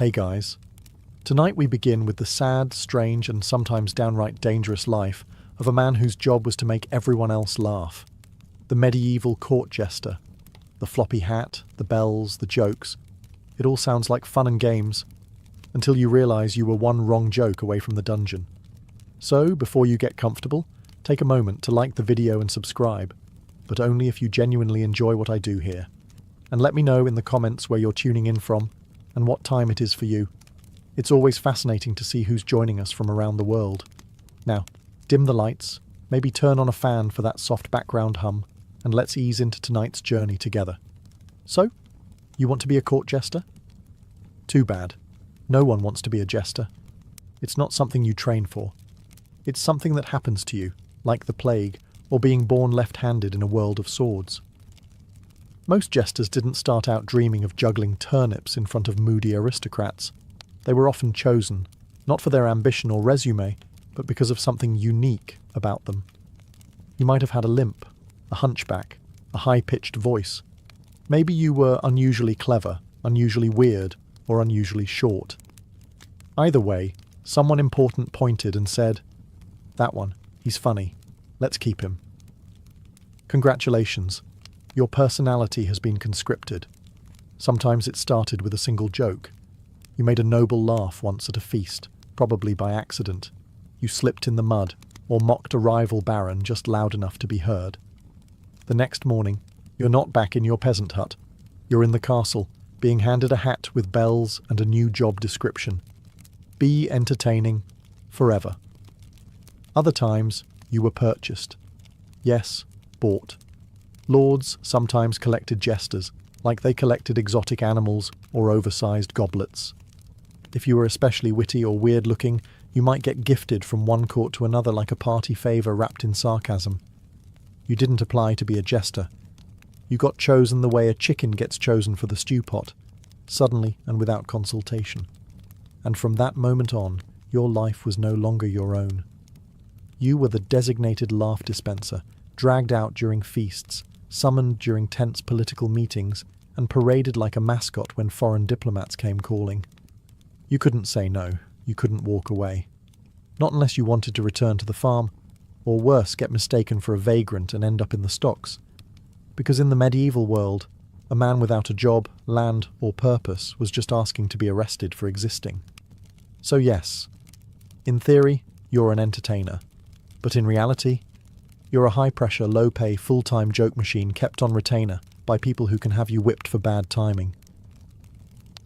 Hey guys. Tonight we begin with the sad, strange, and sometimes downright dangerous life of a man whose job was to make everyone else laugh. The medieval court jester. The floppy hat, the bells, the jokes. It all sounds like fun and games, until you realise you were one wrong joke away from the dungeon. So, before you get comfortable, take a moment to like the video and subscribe, but only if you genuinely enjoy what I do here. And let me know in the comments where you're tuning in from, and what time it is for you. It's always fascinating to see who's joining us from around the world. Now, dim the lights, maybe turn on a fan for that soft background hum, and let's ease into tonight's journey together. So, you want to be a court jester? Too bad. No one wants to be a jester. It's not something you train for. It's something that happens to you, like the plague, or being born left-handed in a world of swords. Most jesters didn't start out dreaming of juggling turnips in front of moody aristocrats. They were often chosen, not for their ambition or resume, but because of something unique about them. You might have had a limp, a hunchback, a high-pitched voice. Maybe you were unusually clever, unusually weird, or unusually short. Either way, someone important pointed and said, "That one, he's funny. Let's keep him." Congratulations. Your personality has been conscripted. Sometimes it started with a single joke. You made a noble laugh once at a feast, probably by accident. You slipped in the mud, or mocked a rival baron just loud enough to be heard. The next morning, you're not back in your peasant hut. You're in the castle, being handed a hat with bells and a new job description. Be entertaining forever. Other times, you were purchased. Yes, bought. Lords sometimes collected jesters, like they collected exotic animals or oversized goblets. If you were especially witty or weird-looking, you might get gifted from one court to another like a party favour wrapped in sarcasm. You didn't apply to be a jester. You got chosen the way a chicken gets chosen for the stew pot, suddenly and without consultation. And from that moment on, your life was no longer your own. You were the designated laugh dispenser, dragged out during feasts, summoned during tense political meetings, and paraded like a mascot when foreign diplomats came calling. You couldn't say no, you couldn't walk away. Not unless you wanted to return to the farm, or worse, get mistaken for a vagrant and end up in the stocks. Because in the medieval world, a man without a job, land, or purpose was just asking to be arrested for existing. So yes, in theory, you're an entertainer. But in reality, you're a high-pressure, low-pay, full-time joke machine kept on retainer by people who can have you whipped for bad timing.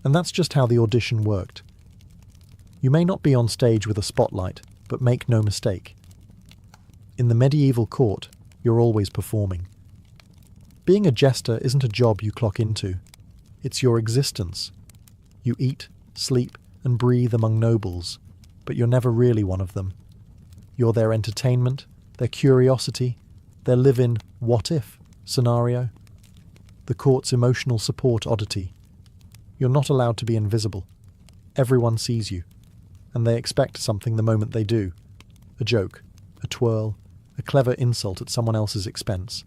And that's just how the audition worked. You may not be on stage with a spotlight, but make no mistake. In the medieval court, you're always performing. Being a jester isn't a job you clock into. It's your existence. You eat, sleep, and breathe among nobles, but you're never really one of them. You're their entertainment, their curiosity, their live-in what-if scenario, the court's emotional support oddity. You're not allowed to be invisible. Everyone sees you, and they expect something the moment they do. A joke, a twirl, a clever insult at someone else's expense.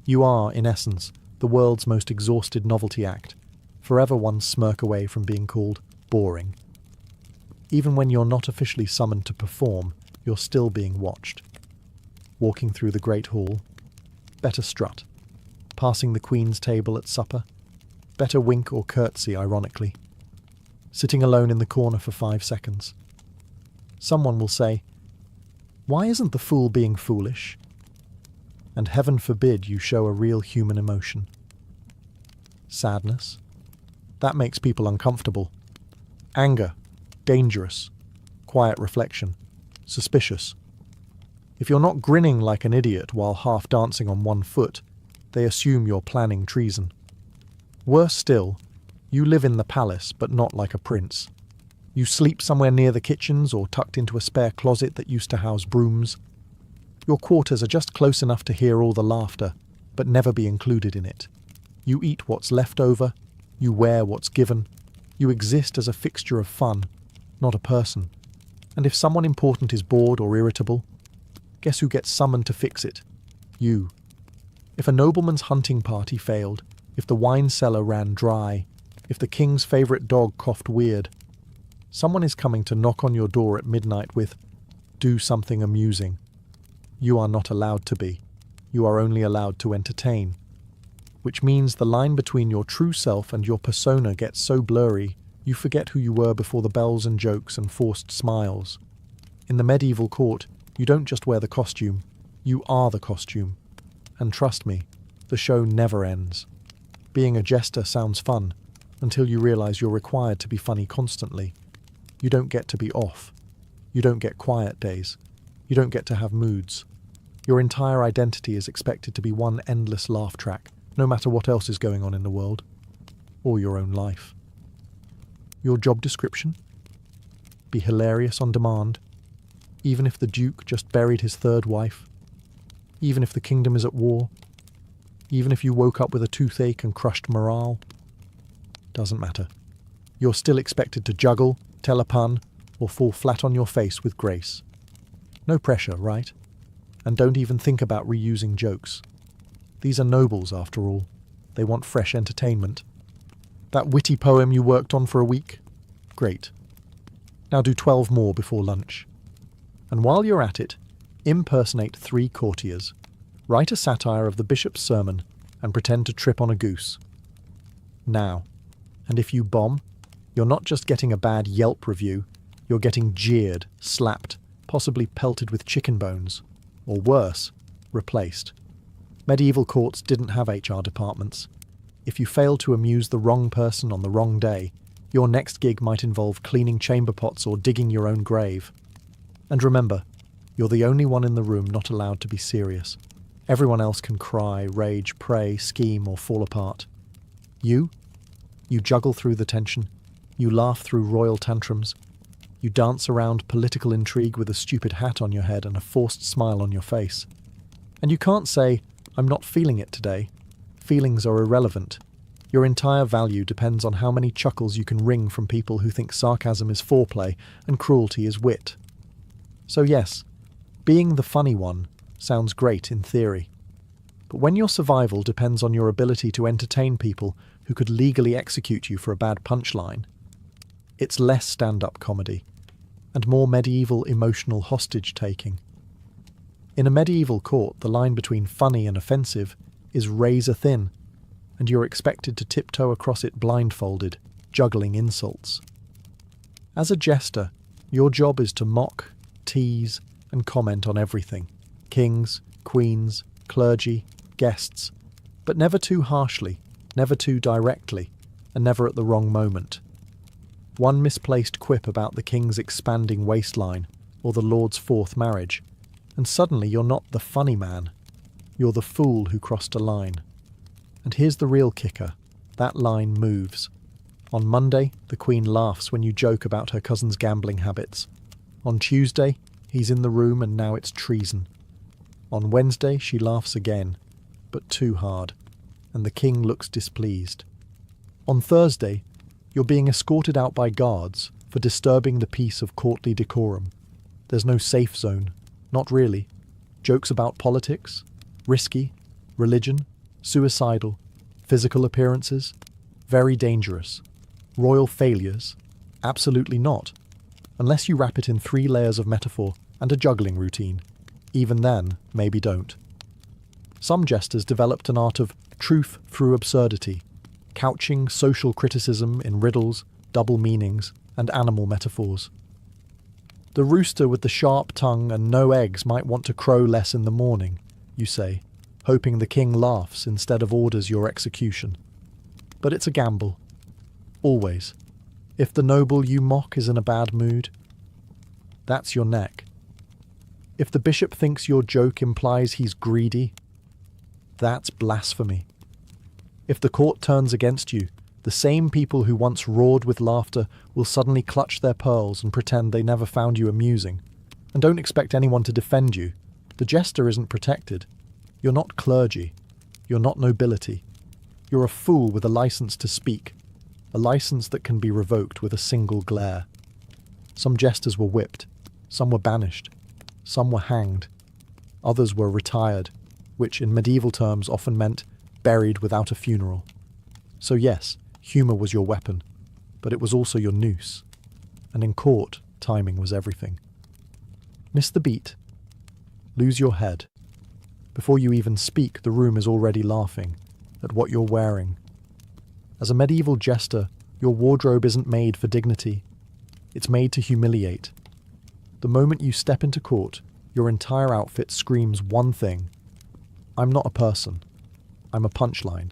You are, in essence, the world's most exhausted novelty act, forever one smirk away from being called boring. Even when you're not officially summoned to perform, you're still being watched. Walking through the great hall, better strut. Passing the Queen's table at supper, better wink or curtsy, ironically. Sitting alone in the corner for 5 seconds. Someone will say, "Why isn't the fool being foolish?" And heaven forbid you show a real human emotion. Sadness. That makes people uncomfortable. Anger. Dangerous. Quiet reflection. Suspicious. If you're not grinning like an idiot while half dancing on one foot, they assume you're planning treason. Worse still, you live in the palace but not like a prince. You sleep somewhere near the kitchens or tucked into a spare closet that used to house brooms. Your quarters are just close enough to hear all the laughter, but never be included in it. You eat what's left over, you wear what's given, you exist as a fixture of fun, not a person. And if someone important is bored or irritable, guess who gets summoned to fix it? You. If a nobleman's hunting party failed, if the wine cellar ran dry, if the king's favourite dog coughed weird. Someone is coming to knock on your door at midnight with, "Do something amusing." You are not allowed to be. You are only allowed to entertain. Which means the line between your true self and your persona gets so blurry, you forget who you were before the bells and jokes and forced smiles. In the medieval court, you don't just wear the costume, you are the costume. And trust me, the show never ends. Being a jester sounds fun, until you realise you're required to be funny constantly. You don't get to be off. You don't get quiet days. You don't get to have moods. Your entire identity is expected to be one endless laugh track, no matter what else is going on in the world, or your own life. Your job description? Be hilarious on demand, even if the Duke just buried his third wife, even if the kingdom is at war, even if you woke up with a toothache and crushed morale. Doesn't matter. You're still expected to juggle, tell a pun, or fall flat on your face with grace. No pressure, right? And don't even think about reusing jokes. These are nobles, after all. They want fresh entertainment. That witty poem you worked on for a week? Great. Now do 12 more before lunch. And while you're at it, impersonate 3 courtiers. Write a satire of the bishop's sermon and pretend to trip on a goose. Now. And if you bomb, you're not just getting a bad Yelp review, you're getting jeered, slapped, possibly pelted with chicken bones. Or worse, replaced. Medieval courts didn't have HR departments. If you failed to amuse the wrong person on the wrong day, your next gig might involve cleaning chamber pots or digging your own grave. And remember, you're the only one in the room not allowed to be serious. Everyone else can cry, rage, pray, scheme, or fall apart. You juggle through the tension. You laugh through royal tantrums. You dance around political intrigue with a stupid hat on your head and a forced smile on your face. And you can't say, "I'm not feeling it today." Feelings are irrelevant. Your entire value depends on how many chuckles you can wring from people who think sarcasm is foreplay and cruelty is wit. So yes, being the funny one sounds great in theory. But when your survival depends on your ability to entertain people who could legally execute you for a bad punchline, it's less stand-up comedy and more medieval emotional hostage-taking. In a medieval court, the line between funny and offensive is razor-thin, and you're expected to tiptoe across it blindfolded, juggling insults. As a jester, your job is to mock, tease, and comment on everything. Kings, queens, clergy, guests, but never too harshly, never too directly, and never at the wrong moment. One misplaced quip about the king's expanding waistline, or the lord's 4th marriage, and suddenly you're not the funny man. You're the fool who crossed a line. And here's the real kicker. That line moves. On Monday, the Queen laughs when you joke about her cousin's gambling habits. On Tuesday, he's in the room and now it's treason. On Wednesday, she laughs again, but too hard, and the King looks displeased. On Thursday, you're being escorted out by guards for disturbing the peace of courtly decorum. There's no safe zone. Not really. Jokes about politics, risky, religion, suicidal, physical appearances, very dangerous. Royal failures, absolutely not. Unless you wrap it in 3 layers of metaphor and a juggling routine. Even then, maybe don't. Some jesters developed an art of truth through absurdity, couching social criticism in riddles, double meanings, and animal metaphors. The rooster with the sharp tongue and no eggs might want to crow less in the morning, you say, hoping the king laughs instead of orders your execution. But it's a gamble. Always. If the noble you mock is in a bad mood, that's your neck. If the bishop thinks your joke implies he's greedy, that's blasphemy. If the court turns against you, the same people who once roared with laughter will suddenly clutch their pearls and pretend they never found you amusing. And don't expect anyone to defend you. The jester isn't protected. You're not clergy. You're not nobility. You're a fool with a license to speak, a license that can be revoked with a single glare. Some jesters were whipped, some were banished, some were hanged, others were retired, which in medieval terms often meant buried without a funeral. So yes, Humour was your weapon, but it was also your noose. And in court, timing was everything. Miss the beat. Lose your head. Before you even speak, the room is already laughing at what you're wearing. As a medieval jester, your wardrobe isn't made for dignity. It's made to humiliate. The moment you step into court, your entire outfit screams one thing. I'm not a person. I'm a punchline.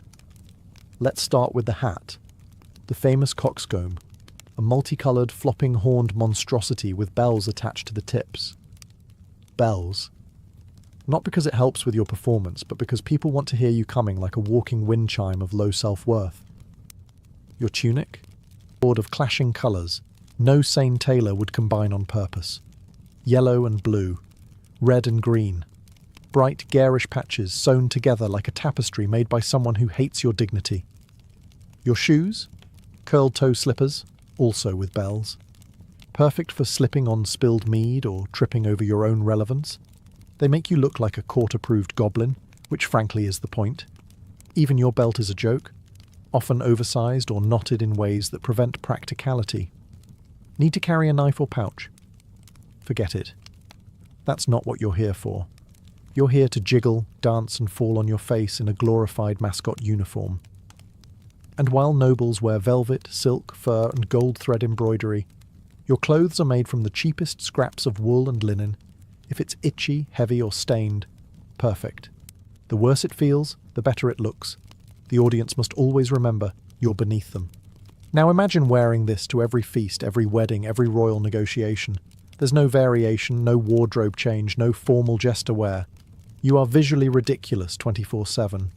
Let's start with the hat. The famous coxcomb, a multicoloured, flopping-horned monstrosity with bells attached to the tips. Bells. Not because it helps with your performance, but because people want to hear you coming like a walking wind chime of low self-worth. Your tunic? A board of clashing colours. No sane tailor would combine on purpose. Yellow and blue. Red and green. Bright, garish patches sewn together like a tapestry made by someone who hates your dignity. Your shoes? Curled-toe slippers, also with bells. Perfect for slipping on spilled mead or tripping over your own relevance. They make you look like a court-approved goblin, which frankly is the point. Even your belt is a joke, often oversized or knotted in ways that prevent practicality. Need to carry a knife or pouch? Forget it. That's not what you're here for. You're here to jiggle, dance and fall on your face in a glorified mascot uniform. And while nobles wear velvet, silk, fur and gold thread embroidery, your clothes are made from the cheapest scraps of wool and linen. If it's itchy, heavy or stained, perfect. The worse it feels, the better it looks. The audience must always remember you're beneath them. Now imagine wearing this to every feast, every wedding, every royal negotiation. There's no variation, no wardrobe change, no formal jester wear. You are visually ridiculous 24/7.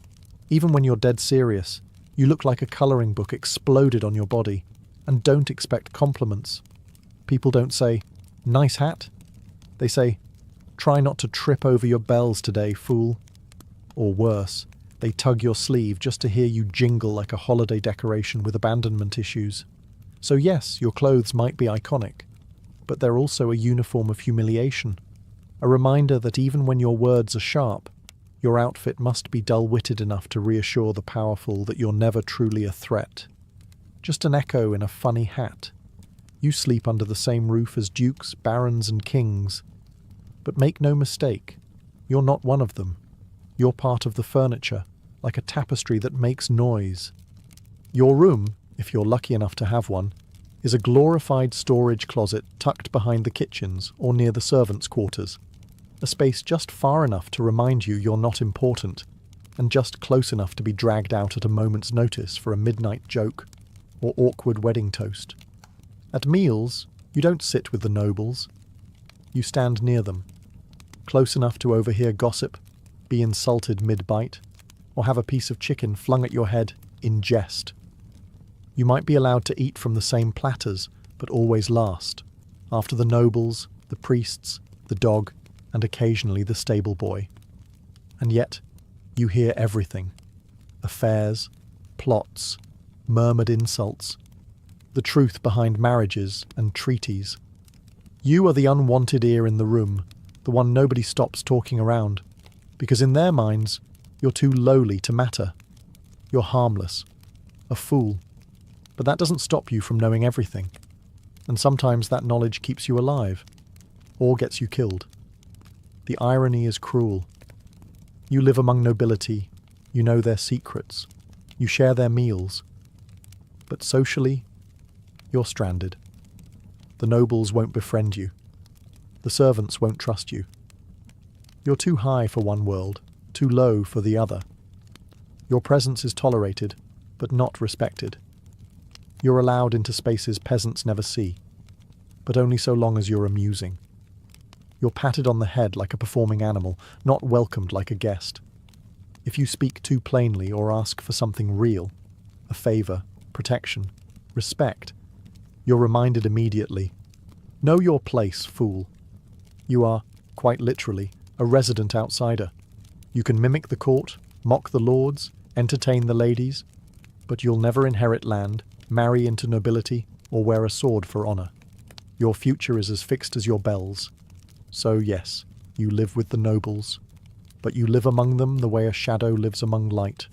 Even when you're dead serious, you look like a colouring book exploded on your body. And don't expect compliments. People don't say, "Nice hat." They say, "Try not to trip over your bells today, fool." Or worse, they tug your sleeve just to hear you jingle like a holiday decoration with abandonment issues. So yes, your clothes might be iconic, but they're also a uniform of humiliation. A reminder that even when your words are sharp, your outfit must be dull-witted enough to reassure the powerful that you're never truly a threat. Just an echo in a funny hat. You sleep under the same roof as dukes, barons and kings. But make no mistake, you're not one of them. You're part of the furniture, like a tapestry that makes noise. Your room, if you're lucky enough to have one, is a glorified storage closet tucked behind the kitchens or near the servants' quarters. A space just far enough to remind you you're not important, and just close enough to be dragged out at a moment's notice for a midnight joke or awkward wedding toast. At meals, you don't sit with the nobles. You stand near them, close enough to overhear gossip, be insulted mid-bite, or have a piece of chicken flung at your head in jest. You might be allowed to eat from the same platters, but always last, after the nobles, the priests, the dog, and occasionally the stable boy. And yet, you hear everything. Affairs, plots, murmured insults, the truth behind marriages and treaties. You are the unwanted ear in the room, the one nobody stops talking around, because in their minds, you're too lowly to matter. You're harmless, a fool. But that doesn't stop you from knowing everything, and sometimes that knowledge keeps you alive, or gets you killed. The irony is cruel. You live among nobility, you know their secrets, you share their meals, but socially, you're stranded. The nobles won't befriend you. The servants won't trust you. You're too high for one world, too low for the other. Your presence is tolerated, but not respected. You're allowed into spaces peasants never see, but only so long as you're amusing. You're patted on the head like a performing animal, not welcomed like a guest. If you speak too plainly or ask for something real, a favour, protection, respect, you're reminded immediately. Know your place, fool. You are, quite literally, a resident outsider. You can mimic the court, mock the lords, entertain the ladies, but you'll never inherit land, marry into nobility, or wear a sword for honour. Your future is as fixed as your bells. So yes, you live with the nobles, but you live among them the way a shadow lives among light,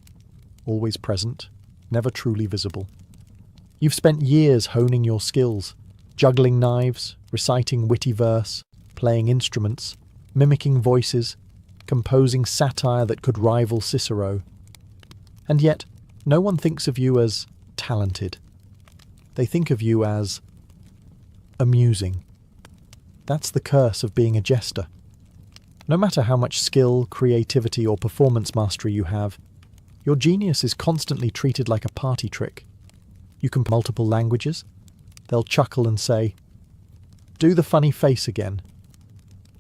always present, never truly visible. You've spent years honing your skills, juggling knives, reciting witty verse, playing instruments, mimicking voices, composing satire that could rival Cicero. And yet, no one thinks of you as talented. They think of you as amusing. That's the curse of being a jester. No matter how much skill, creativity, or performance mastery you have, your genius is constantly treated like a party trick. You can multiple languages. They'll chuckle and say, "Do the funny face again."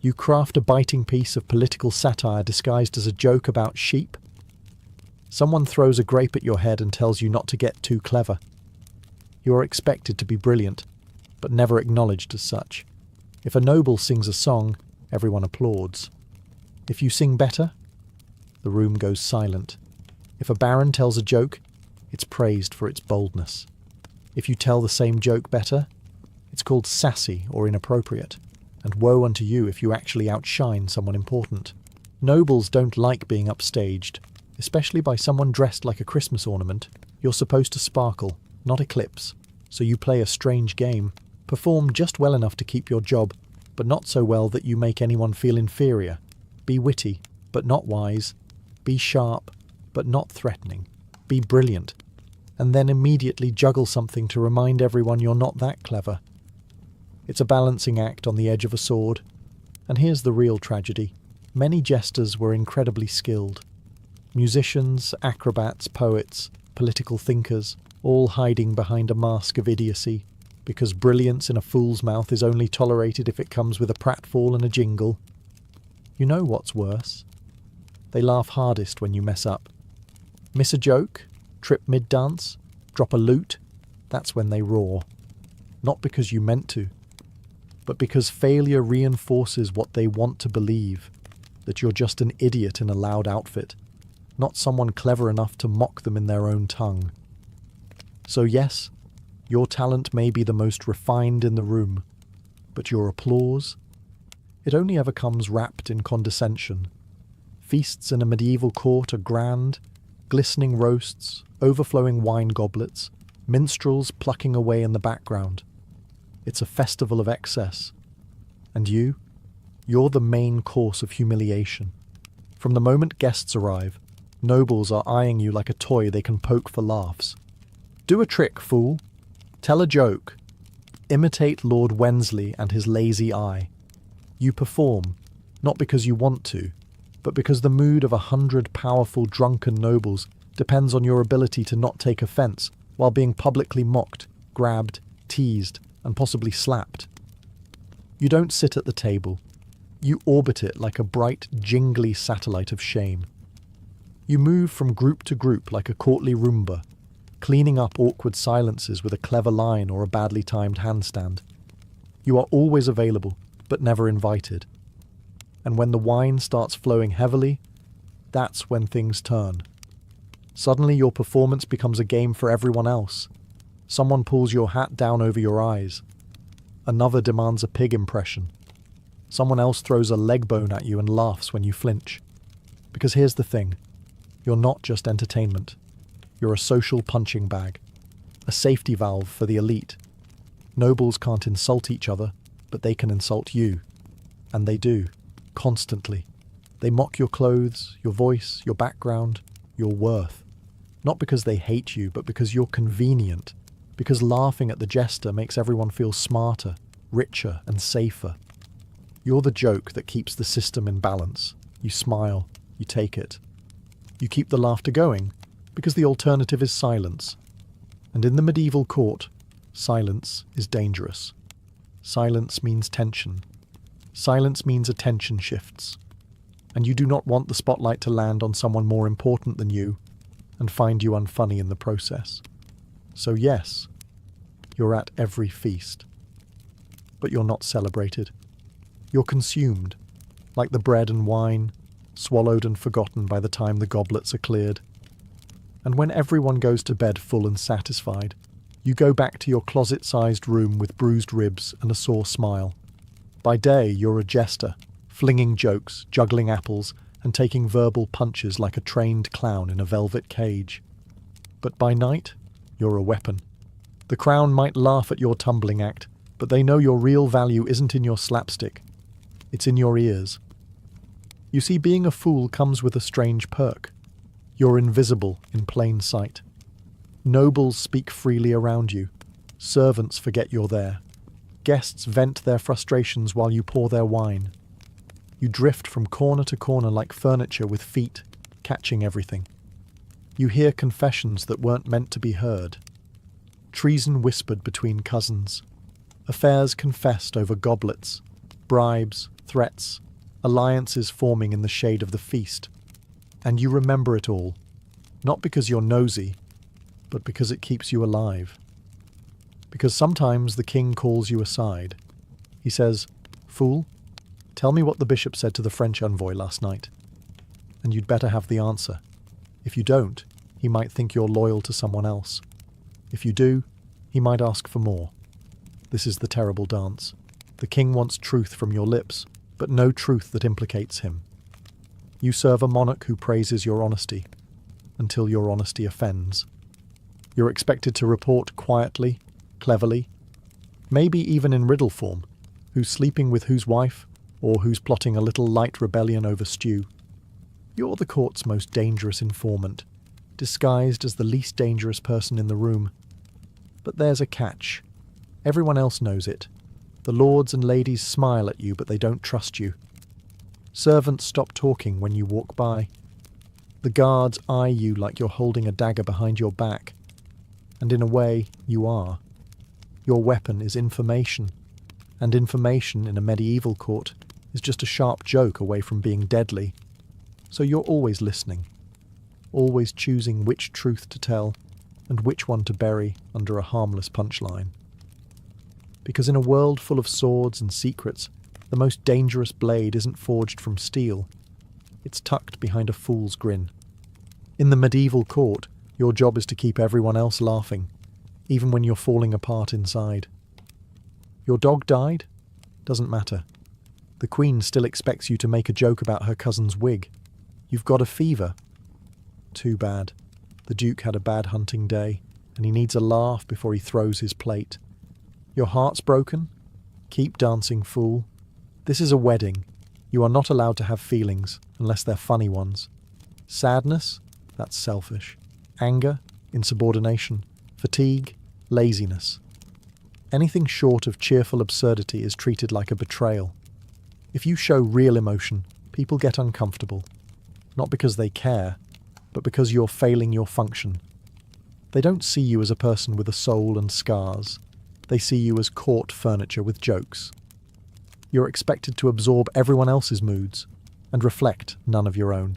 You craft a biting piece of political satire disguised as a joke about sheep. Someone throws a grape at your head and tells you not to get too clever. You are expected to be brilliant, but never acknowledged as such. If a noble sings a song, everyone applauds. If you sing better, the room goes silent. If a baron tells a joke, it's praised for its boldness. If you tell the same joke better, it's called sassy or inappropriate. And woe unto you if you actually outshine someone important. Nobles don't like being upstaged, especially by someone dressed like a Christmas ornament. You're supposed to sparkle, not eclipse, so you play a strange game, perform just well enough to keep your job, but not so well that you make anyone feel inferior. Be witty, but not wise. Be sharp, but not threatening. Be brilliant, and then immediately juggle something to remind everyone you're not that clever. It's a balancing act on the edge of a sword. And here's the real tragedy. Many jesters were incredibly skilled. Musicians, acrobats, poets, political thinkers, all hiding behind a mask of idiocy, because brilliance in a fool's mouth is only tolerated if it comes with a pratfall and a jingle. You know what's worse? They laugh hardest when you mess up. Miss a joke? Trip mid-dance? Drop a lute? That's when they roar. Not because you meant to, but because failure reinforces what they want to believe, that you're just an idiot in a loud outfit, not someone clever enough to mock them in their own tongue. So yes, your talent may be the most refined in the room, but your applause? It only ever comes wrapped in condescension. Feasts in a medieval court are grand, glistening roasts, overflowing wine goblets, minstrels plucking away in the background. It's a festival of excess. And you're the main course of humiliation. From the moment guests arrive, nobles are eyeing you like a toy they can poke for laughs. Do a trick, fool. Tell a joke. Imitate Lord Wensley and his lazy eye. You perform, not because you want to, but because the mood of 100 powerful drunken nobles depends on your ability to not take offence while being publicly mocked, grabbed, teased, and possibly slapped. You don't sit at the table. You orbit it like a bright, jingly satellite of shame. You move from group to group like a courtly Roomba, cleaning up awkward silences with a clever line or a badly timed handstand. You are always available, but never invited. And when the wine starts flowing heavily, that's when things turn. Suddenly your performance becomes a game for everyone else. Someone pulls your hat down over your eyes. Another demands a pig impression. Someone else throws a leg bone at you and laughs when you flinch. Because here's the thing. You're not just entertainment. You're a social punching bag. A safety valve for the elite. Nobles can't insult each other, but they can insult you. And they do. Constantly. They mock your clothes, your voice, your background, your worth. Not because they hate you, but because you're convenient. Because laughing at the jester makes everyone feel smarter, richer, and safer. You're the joke that keeps the system in balance. You smile, you take it. You keep the laughter going, because the alternative is silence. And in the medieval court, silence is dangerous. Silence means tension. Silence means attention shifts. And you do not want the spotlight to land on someone more important than you, and find you unfunny in the process. So yes, you're at every feast. But you're not celebrated. You're consumed, like the bread and wine, swallowed and forgotten by the time the goblets are cleared. And when everyone goes to bed full and satisfied, you go back to your closet-sized room with bruised ribs and a sore smile. By day, you're a jester, flinging jokes, juggling apples, and taking verbal punches like a trained clown in a velvet cage. But by night, you're a weapon. The crown might laugh at your tumbling act, but they know your real value isn't in your slapstick. It's in your ears. You see, being a fool comes with a strange perk. You're invisible in plain sight. Nobles speak freely around you. Servants forget you're there. Guests vent their frustrations while you pour their wine. You drift from corner to corner like furniture with feet, catching everything. You hear confessions that weren't meant to be heard. Treason whispered between cousins. Affairs confessed over goblets. Bribes, threats, alliances forming in the shade of the feast. And you remember it all, not because you're nosy, but because it keeps you alive. Because sometimes the king calls you aside. He says, "Fool, tell me what the bishop said to the French envoy last night." And you'd better have the answer. If you don't, he might think you're loyal to someone else. If you do, he might ask for more. This is the terrible dance. The king wants truth from your lips, but no truth that implicates him. You serve a monarch who praises your honesty, until your honesty offends. You're expected to report quietly, cleverly, maybe even in riddle form, who's sleeping with whose wife, or who's plotting a little light rebellion over stew. You're the court's most dangerous informant, disguised as the least dangerous person in the room. But there's a catch. Everyone else knows it. The lords and ladies smile at you, but they don't trust you. Servants stop talking when you walk by. The guards eye you like you're holding a dagger behind your back. And in a way, you are. Your weapon is information, and information in a medieval court is just a sharp joke away from being deadly. So you're always listening, always choosing which truth to tell and which one to bury under a harmless punchline. Because in a world full of swords and secrets, the most dangerous blade isn't forged from steel. It's tucked behind a fool's grin. In the medieval court, your job is to keep everyone else laughing, even when you're falling apart inside. Your dog died? Doesn't matter. The Queen still expects you to make a joke about her cousin's wig. You've got a fever. Too bad. The Duke had a bad hunting day, and he needs a laugh before he throws his plate. Your heart's broken? Keep dancing, fool. This is a wedding. You are not allowed to have feelings, unless they're funny ones. Sadness? That's selfish. Anger? Insubordination. Fatigue? Laziness. Anything short of cheerful absurdity is treated like a betrayal. If you show real emotion, people get uncomfortable. Not because they care, but because you're failing your function. They don't see you as a person with a soul and scars. They see you as court furniture with jokes. You're expected to absorb everyone else's moods and reflect none of your own.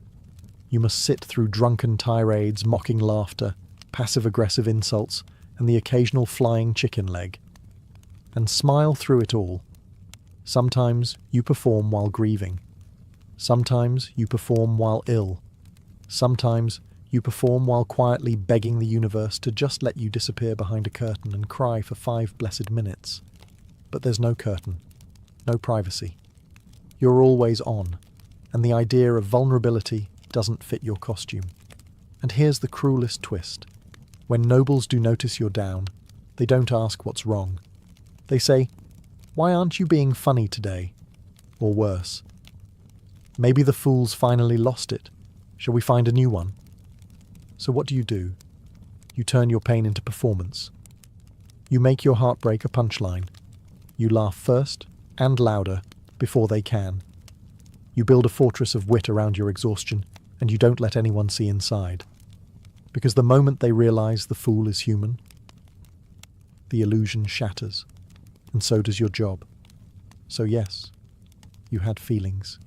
You must sit through drunken tirades, mocking laughter, passive-aggressive insults, and the occasional flying chicken leg. And smile through it all. Sometimes you perform while grieving. Sometimes you perform while ill. Sometimes you perform while quietly begging the universe to just let you disappear behind a curtain and cry for 5 blessed minutes. But there's no curtain, no privacy. You're always on, and the idea of vulnerability doesn't fit your costume. And here's the cruelest twist. When nobles do notice you're down, they don't ask what's wrong. They say, "Why aren't you being funny today?" Or worse, "Maybe the fool's finally lost it. Shall we find a new one?" So what do? You turn your pain into performance. You make your heartbreak a punchline. You laugh first and louder before they can. You build a fortress of wit around your exhaustion, and you don't let anyone see inside. Because the moment they realize the fool is human, the illusion shatters, and so does your job. So yes, you had feelings.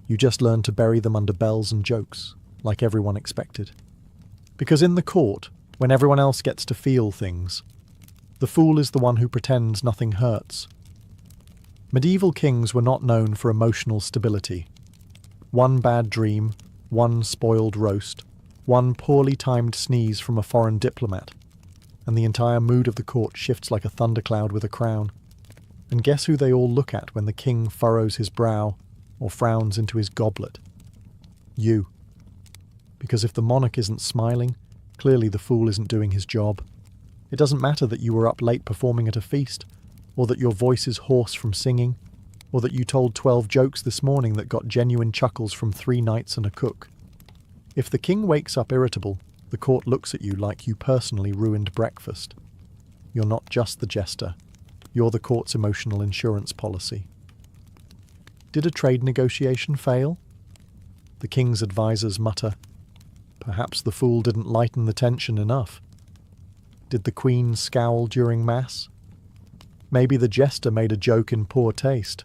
You just learned to bury them under bells and jokes, like everyone expected. Because in the court, when everyone else gets to feel things, the fool is the one who pretends nothing hurts. Medieval kings were not known for emotional stability. One bad dream, one spoiled roast, one poorly timed sneeze from a foreign diplomat, and the entire mood of the court shifts like a thundercloud with a crown. And guess who they all look at when the king furrows his brow or frowns into his goblet? You. Because if the monarch isn't smiling, clearly the fool isn't doing his job. It doesn't matter that you were up late performing at a feast, or that your voice is hoarse from singing, or that you told 12 jokes this morning that got genuine chuckles from 3 knights and a cook. If the king wakes up irritable, the court looks at you like you personally ruined breakfast. You're not just the jester. You're the court's emotional insurance policy. Did a trade negotiation fail? The king's advisors mutter, "Perhaps the fool didn't lighten the tension enough." Did the queen scowl during mass? Maybe the jester made a joke in poor taste.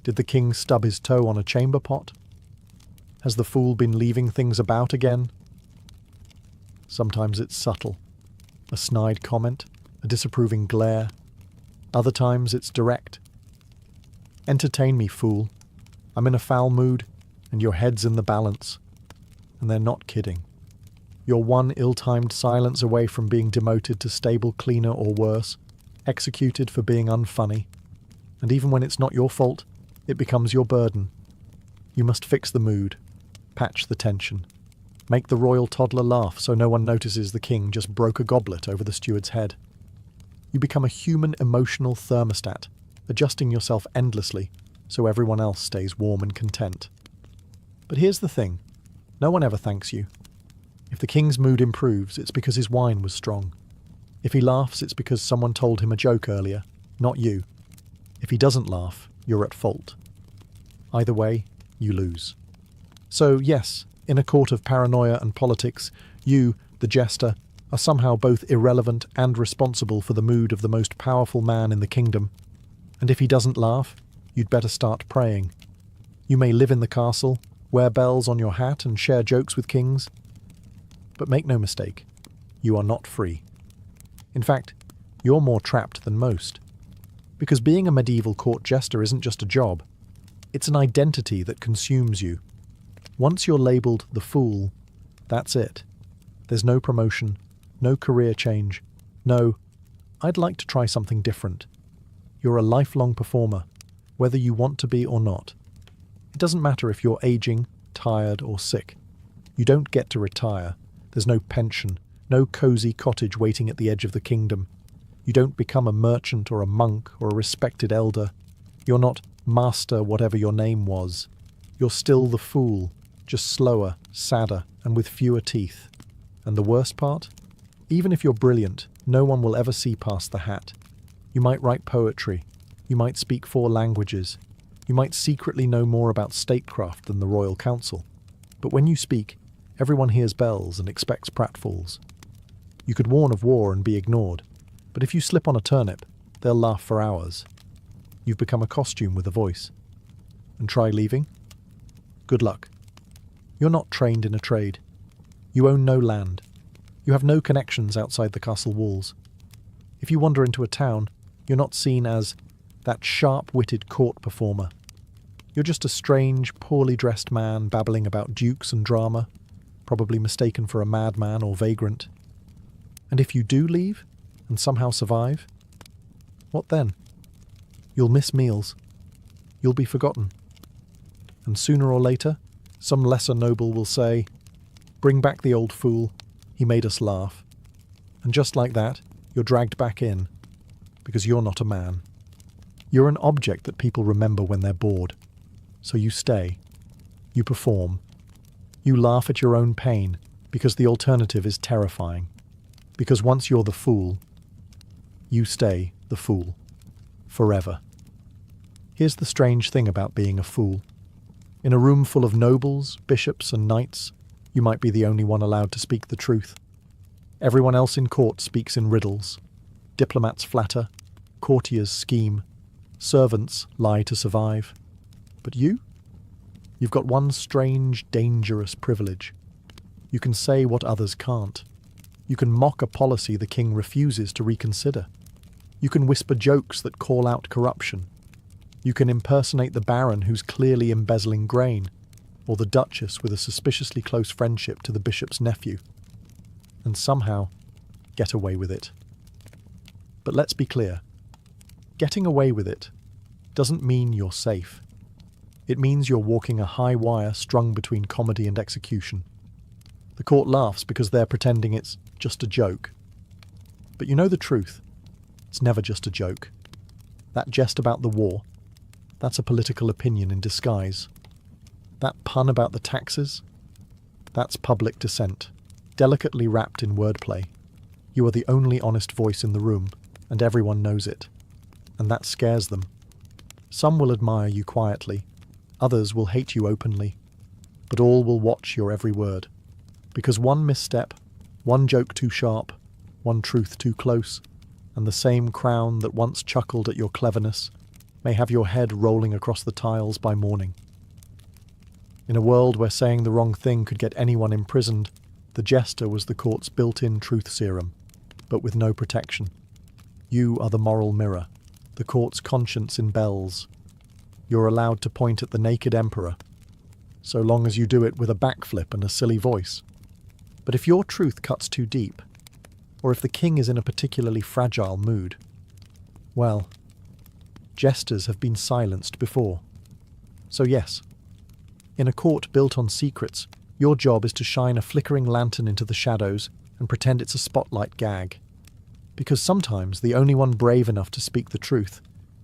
Did the king stub his toe on a chamber pot? Has the fool been leaving things about again? Sometimes it's subtle. A snide comment, a disapproving glare. Other times it's direct. "Entertain me, fool. I'm in a foul mood, and your head's in the balance." And they're not kidding. You're one ill-timed silence away from being demoted to stable cleaner or worse, executed for being unfunny. And even when it's not your fault, it becomes your burden. You must fix the mood, patch the tension, make the royal toddler laugh so no one notices the king just broke a goblet over the steward's head. You become a human emotional thermostat, adjusting yourself endlessly so everyone else stays warm and content. But here's the thing. No one ever thanks you. If the king's mood improves, it's because his wine was strong. If he laughs, it's because someone told him a joke earlier, not you. If he doesn't laugh, you're at fault. Either way, you lose. So yes, in a court of paranoia and politics, you, the jester, are somehow both irrelevant and responsible for the mood of the most powerful man in the kingdom. And if he doesn't laugh, you'd better start praying. You may live in the castle, wear bells on your hat and share jokes with kings. But make no mistake, you are not free. In fact, you're more trapped than most. Because being a medieval court jester isn't just a job. It's an identity that consumes you. Once you're labelled the fool, that's it. There's no promotion, no career change, no, "I'd like to try something different." You're a lifelong performer, whether you want to be or not. It doesn't matter if you're aging, tired, or sick. You don't get to retire. There's no pension, no cosy cottage waiting at the edge of the kingdom. You don't become a merchant or a monk or a respected elder. You're not master whatever your name was. You're still the fool, just slower, sadder, and with fewer teeth. And the worst part? Even if you're brilliant, no one will ever see past the hat. You might write poetry. You might speak 4 languages. You might secretly know more about statecraft than the royal council. But when you speak, everyone hears bells and expects pratfalls. You could warn of war and be ignored, but if you slip on a turnip, they'll laugh for hours. You've become a costume with a voice. And try leaving? Good luck. You're not trained in a trade. You own no land. You have no connections outside the castle walls. If you wander into a town, you're not seen as that sharp-witted court performer. You're just a strange, poorly dressed man babbling about dukes and drama, probably mistaken for a madman or vagrant. And if you do leave, and somehow survive, what then? You'll miss meals. You'll be forgotten. And sooner or later, some lesser noble will say, "Bring back the old fool. He made us laugh." And just like that, you're dragged back in, because you're not a man. You're an object that people remember when they're bored. So you stay. You perform. You laugh at your own pain, because the alternative is terrifying. Because once you're the fool, you stay the fool. Forever. Here's the strange thing about being a fool. In a room full of nobles, bishops, and knights, you might be the only one allowed to speak the truth. Everyone else in court speaks in riddles. Diplomats flatter, courtiers scheme, servants lie to survive. But you? You've got one strange, dangerous privilege. You can say what others can't. You can mock a policy the king refuses to reconsider. You can whisper jokes that call out corruption. You can impersonate the baron who's clearly embezzling grain, or the duchess with a suspiciously close friendship to the bishop's nephew. And somehow, get away with it. But let's be clear. Getting away with it doesn't mean you're safe. It means you're walking a high wire strung between comedy and execution. The court laughs because they're pretending it's just a joke. But you know the truth. It's never just a joke. That jest about the war, that's a political opinion in disguise. That pun about the taxes, that's public dissent, delicately wrapped in wordplay. You are the only honest voice in the room, and everyone knows it. And that scares them. Some will admire you quietly, others will hate you openly, but all will watch your every word. Because one misstep, one joke too sharp, one truth too close, and the same crown that once chuckled at your cleverness may have your head rolling across the tiles by morning. In a world where saying the wrong thing could get anyone imprisoned, the jester was the court's built-in truth serum, but with no protection. You are the moral mirror, the court's conscience in bells. You're allowed to point at the naked emperor, so long as you do it with a backflip and a silly voice. But if your truth cuts too deep, or if the king is in a particularly fragile mood, well, jesters have been silenced before. So yes, in a court built on secrets, your job is to shine a flickering lantern into the shadows and pretend it's a spotlight gag. Because sometimes the only one brave enough to speak the truth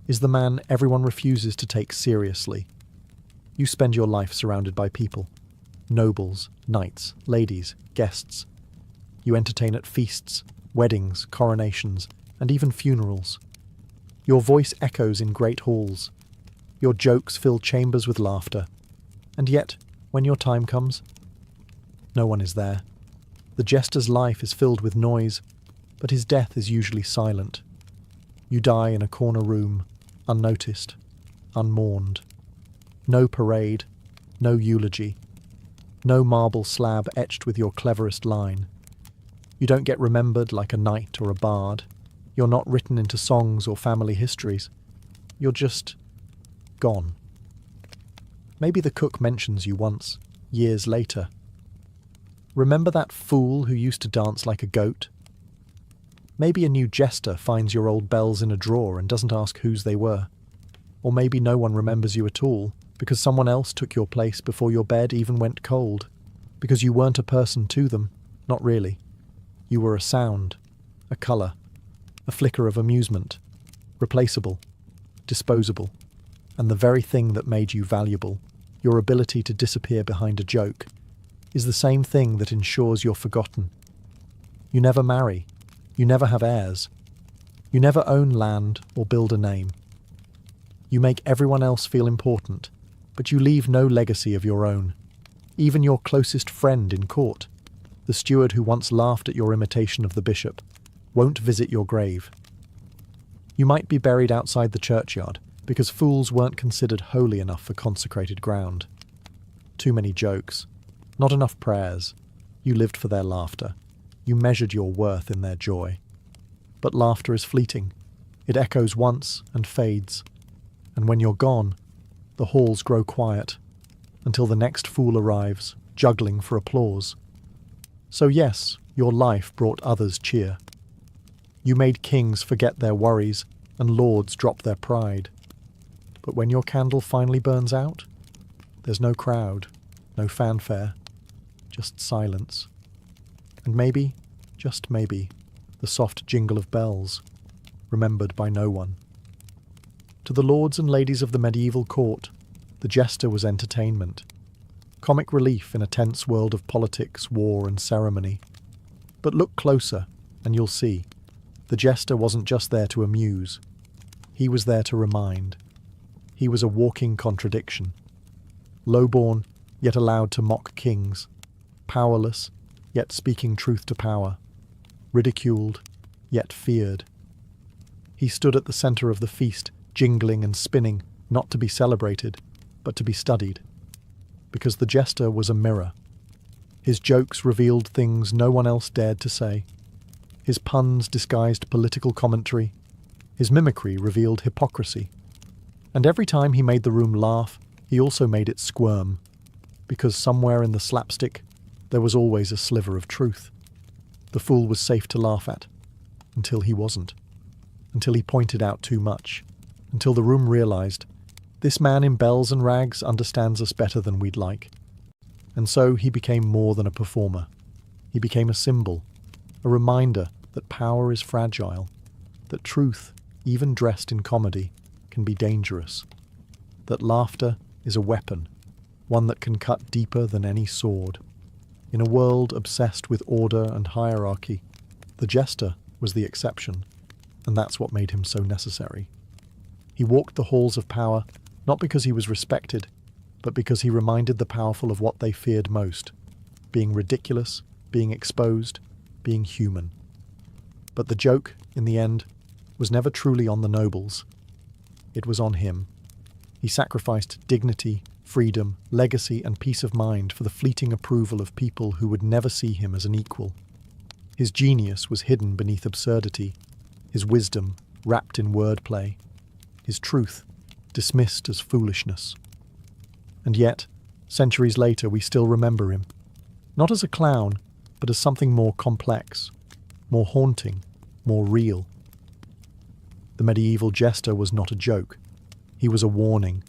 is the man everyone refuses to take seriously. You spend your life surrounded by people. Nobles, knights, ladies, guests. You entertain at feasts, weddings, coronations, and even funerals. Your voice echoes in great halls. Your jokes fill chambers with laughter. And yet, when your time comes, no one is there. The jester's life is filled with noise, but his death is usually silent. You die in a corner room, unnoticed, unmourned. No parade, no eulogy, no marble slab etched with your cleverest line. You don't get remembered like a knight or a bard. You're not written into songs or family histories. You're just gone. Maybe the cook mentions you once, years later. Remember that fool who used to dance like a goat? Maybe a new jester finds your old bells in a drawer and doesn't ask whose they were. Or maybe no one remembers you at all, because someone else took your place before your bed even went cold. Because you weren't a person to them, not really. You were a sound, a colour, a flicker of amusement, replaceable, disposable, and the very thing that made you valuable, your ability to disappear behind a joke, is the same thing that ensures you're forgotten. You never marry. You never have heirs. You never own land or build a name. You make everyone else feel important, but you leave no legacy of your own. Even your closest friend in court, the steward who once laughed at your imitation of the bishop, won't visit your grave. You might be buried outside the churchyard, because fools weren't considered holy enough for consecrated ground. Too many jokes, not enough prayers. You lived for their laughter. You measured your worth in their joy. But laughter is fleeting. It echoes once and fades. And when you're gone, the halls grow quiet, until the next fool arrives, juggling for applause. So yes, your life brought others cheer. You made kings forget their worries and lords drop their pride. But when your candle finally burns out, there's no crowd, no fanfare, just silence. And maybe, just maybe, the soft jingle of bells, remembered by no one. To the lords and ladies of the medieval court, the jester was entertainment, comic relief in a tense world of politics, war, and ceremony. But look closer, and you'll see, the jester wasn't just there to amuse. He was there to remind. He was a walking contradiction. Low-born, yet allowed to mock kings. Powerless, yet speaking truth to power. Ridiculed, yet feared. He stood at the centre of the feast, jingling and spinning, not to be celebrated, but to be studied. Because the jester was a mirror. His jokes revealed things no one else dared to say. His puns disguised political commentary. His mimicry revealed hypocrisy. And every time he made the room laugh, he also made it squirm. Because somewhere in the slapstick, there was always a sliver of truth. The fool was safe to laugh at, until he wasn't. Until he pointed out too much. Until the room realized, this man in bells and rags understands us better than we'd like. And so he became more than a performer. He became a symbol, a reminder that power is fragile, that truth, even dressed in comedy, can be dangerous, that laughter is a weapon, one that can cut deeper than any sword. In a world obsessed with order and hierarchy, the jester was the exception, and that's what made him so necessary. He walked the halls of power not because he was respected, but because he reminded the powerful of what they feared most: being ridiculous, being exposed, being human. But the joke, in the end, was never truly on the nobles. It was on him. He sacrificed dignity, freedom, legacy, and peace of mind for the fleeting approval of people who would never see him as an equal. His genius was hidden beneath absurdity, his wisdom wrapped in wordplay, his truth dismissed as foolishness. And yet, centuries later, we still remember him, not as a clown, but as something more complex, more haunting, more real. The medieval jester was not a joke. He was a warning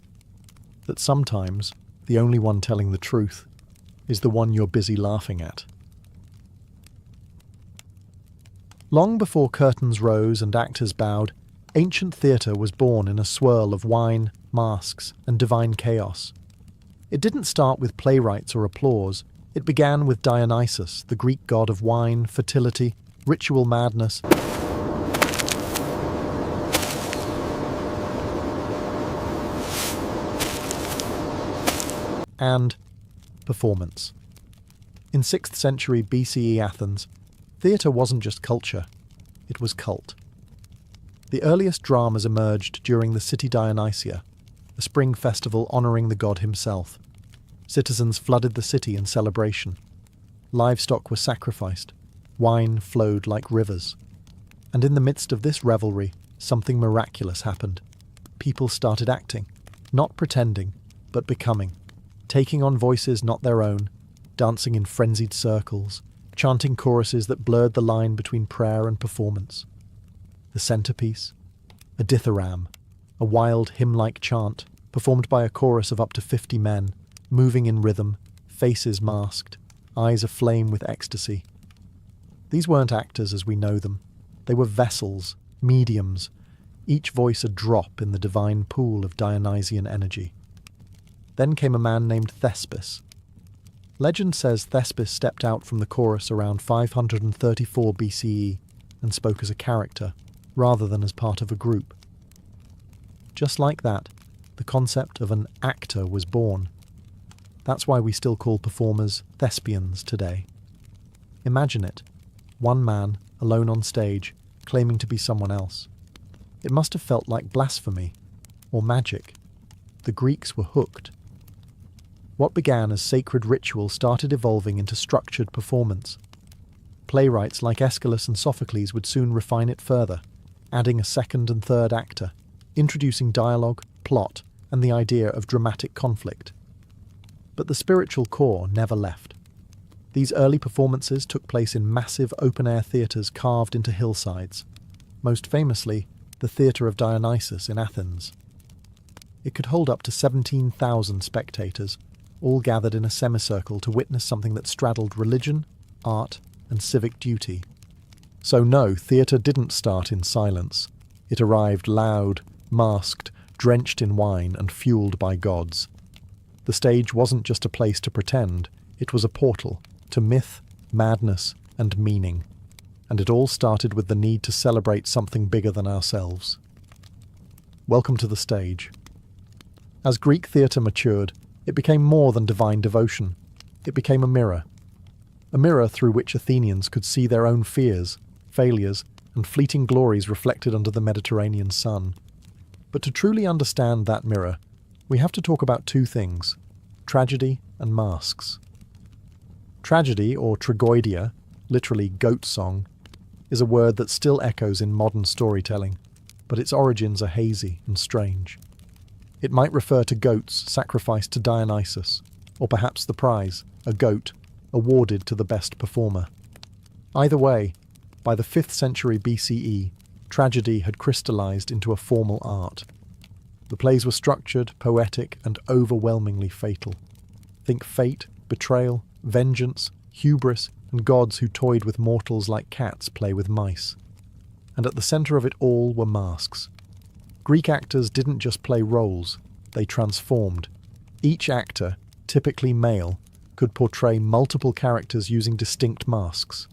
that sometimes the only one telling the truth is the one you're busy laughing at. Long before curtains rose and actors bowed, ancient theatre was born in a swirl of wine, masks, and divine chaos. It didn't start with playwrights or applause. It began with Dionysus, the Greek god of wine, fertility, ritual madness, and performance. In 6th century BCE Athens, theatre wasn't just culture, it was cult. The earliest dramas emerged during the City Dionysia, a spring festival honouring the god himself. Citizens flooded the city in celebration. Livestock were sacrificed. Wine flowed like rivers. And in the midst of this revelry, something miraculous happened. People started acting, not pretending, but becoming, taking on voices not their own, dancing in frenzied circles, chanting choruses that blurred the line between prayer and performance. The centerpiece, a dithyramb, a wild hymn-like chant performed by a chorus of up to 50 men, moving in rhythm, faces masked, eyes aflame with ecstasy. These weren't actors as we know them. They were vessels, mediums, each voice a drop in the divine pool of Dionysian energy. Then came a man named Thespis. Legend says Thespis stepped out from the chorus around 534 BCE and spoke as a character, rather than as part of a group. Just like that, the concept of an actor was born. That's why we still call performers thespians today. Imagine it, one man, alone on stage, claiming to be someone else. It must have felt like blasphemy, or magic. The Greeks were hooked. What began as sacred ritual started evolving into structured performance. Playwrights like Aeschylus and Sophocles would soon refine it further, adding a second and third actor, introducing dialogue, plot, and the idea of dramatic conflict. But the spiritual core never left. These early performances took place in massive open-air theatres carved into hillsides, most famously the Theatre of Dionysus in Athens. It could hold up to 17,000 spectators, all gathered in a semicircle to witness something that straddled religion, art, and civic duty. So no, theatre didn't start in silence. It arrived loud, masked, drenched in wine, and fueled by gods. The stage wasn't just a place to pretend, it was a portal to myth, madness, and meaning. And it all started with the need to celebrate something bigger than ourselves. Welcome to the stage. As Greek theatre matured, it became more than divine devotion. It became a mirror through which Athenians could see their own fears, failures, and fleeting glories reflected under the Mediterranean sun. But to truly understand that mirror, we have to talk about two things: tragedy and masks. Tragedy, or tragoidia, literally goat song, is a word that still echoes in modern storytelling, but its origins are hazy and strange. It might refer to goats sacrificed to Dionysus, or perhaps the prize, a goat, awarded to the best performer. Either way, by the 5th century BCE, tragedy had crystallized into a formal art. The plays were structured, poetic, and overwhelmingly fatal. Think fate, betrayal, vengeance, hubris, and gods who toyed with mortals like cats play with mice. And at the centre of it all were masks. Greek actors didn't just play roles, they transformed. Each actor, typically male, could portray multiple characters using distinct masks.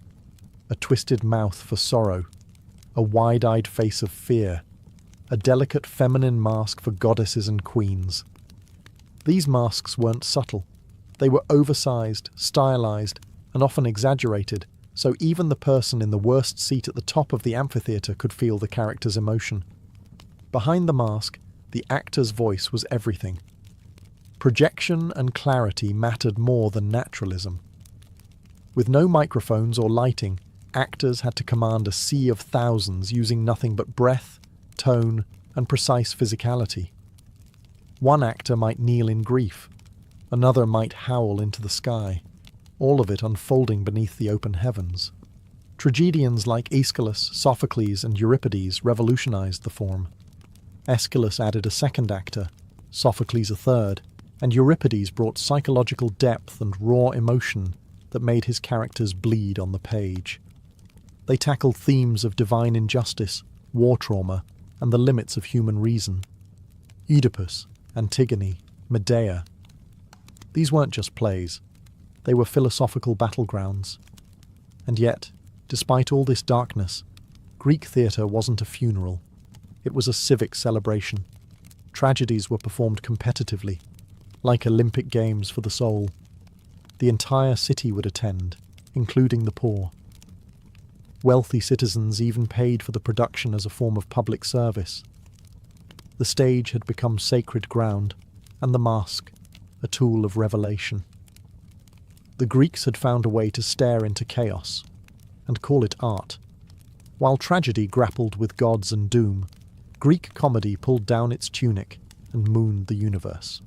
A twisted mouth for sorrow, a wide-eyed face of fear, a delicate feminine mask for goddesses and queens. These masks weren't subtle. They were oversized, stylized, and often exaggerated, so even the person in the worst seat at the top of the amphitheatre could feel the character's emotion. Behind the mask, the actor's voice was everything. Projection and clarity mattered more than naturalism. With no microphones or lighting, actors had to command a sea of thousands using nothing but breath, tone, and precise physicality. One actor might kneel in grief, another might howl into the sky, all of it unfolding beneath the open heavens. Tragedians like Aeschylus, Sophocles, and Euripides revolutionized the form. Aeschylus added a second actor, Sophocles a third, and Euripides brought psychological depth and raw emotion that made his characters bleed on the page. They tackled themes of divine injustice, war trauma, and the limits of human reason. Oedipus, Antigone, Medea. These weren't just plays. They were philosophical battlegrounds. And yet, despite all this darkness, Greek theatre wasn't a funeral. It was a civic celebration. Tragedies were performed competitively, like Olympic Games for the soul. The entire city would attend, including the poor. Wealthy citizens even paid for the production as a form of public service. The stage had become sacred ground, and the mask, a tool of revelation. The Greeks had found a way to stare into chaos, and call it art. While tragedy grappled with gods and doom, Greek comedy pulled down its tunic and mooned the universe.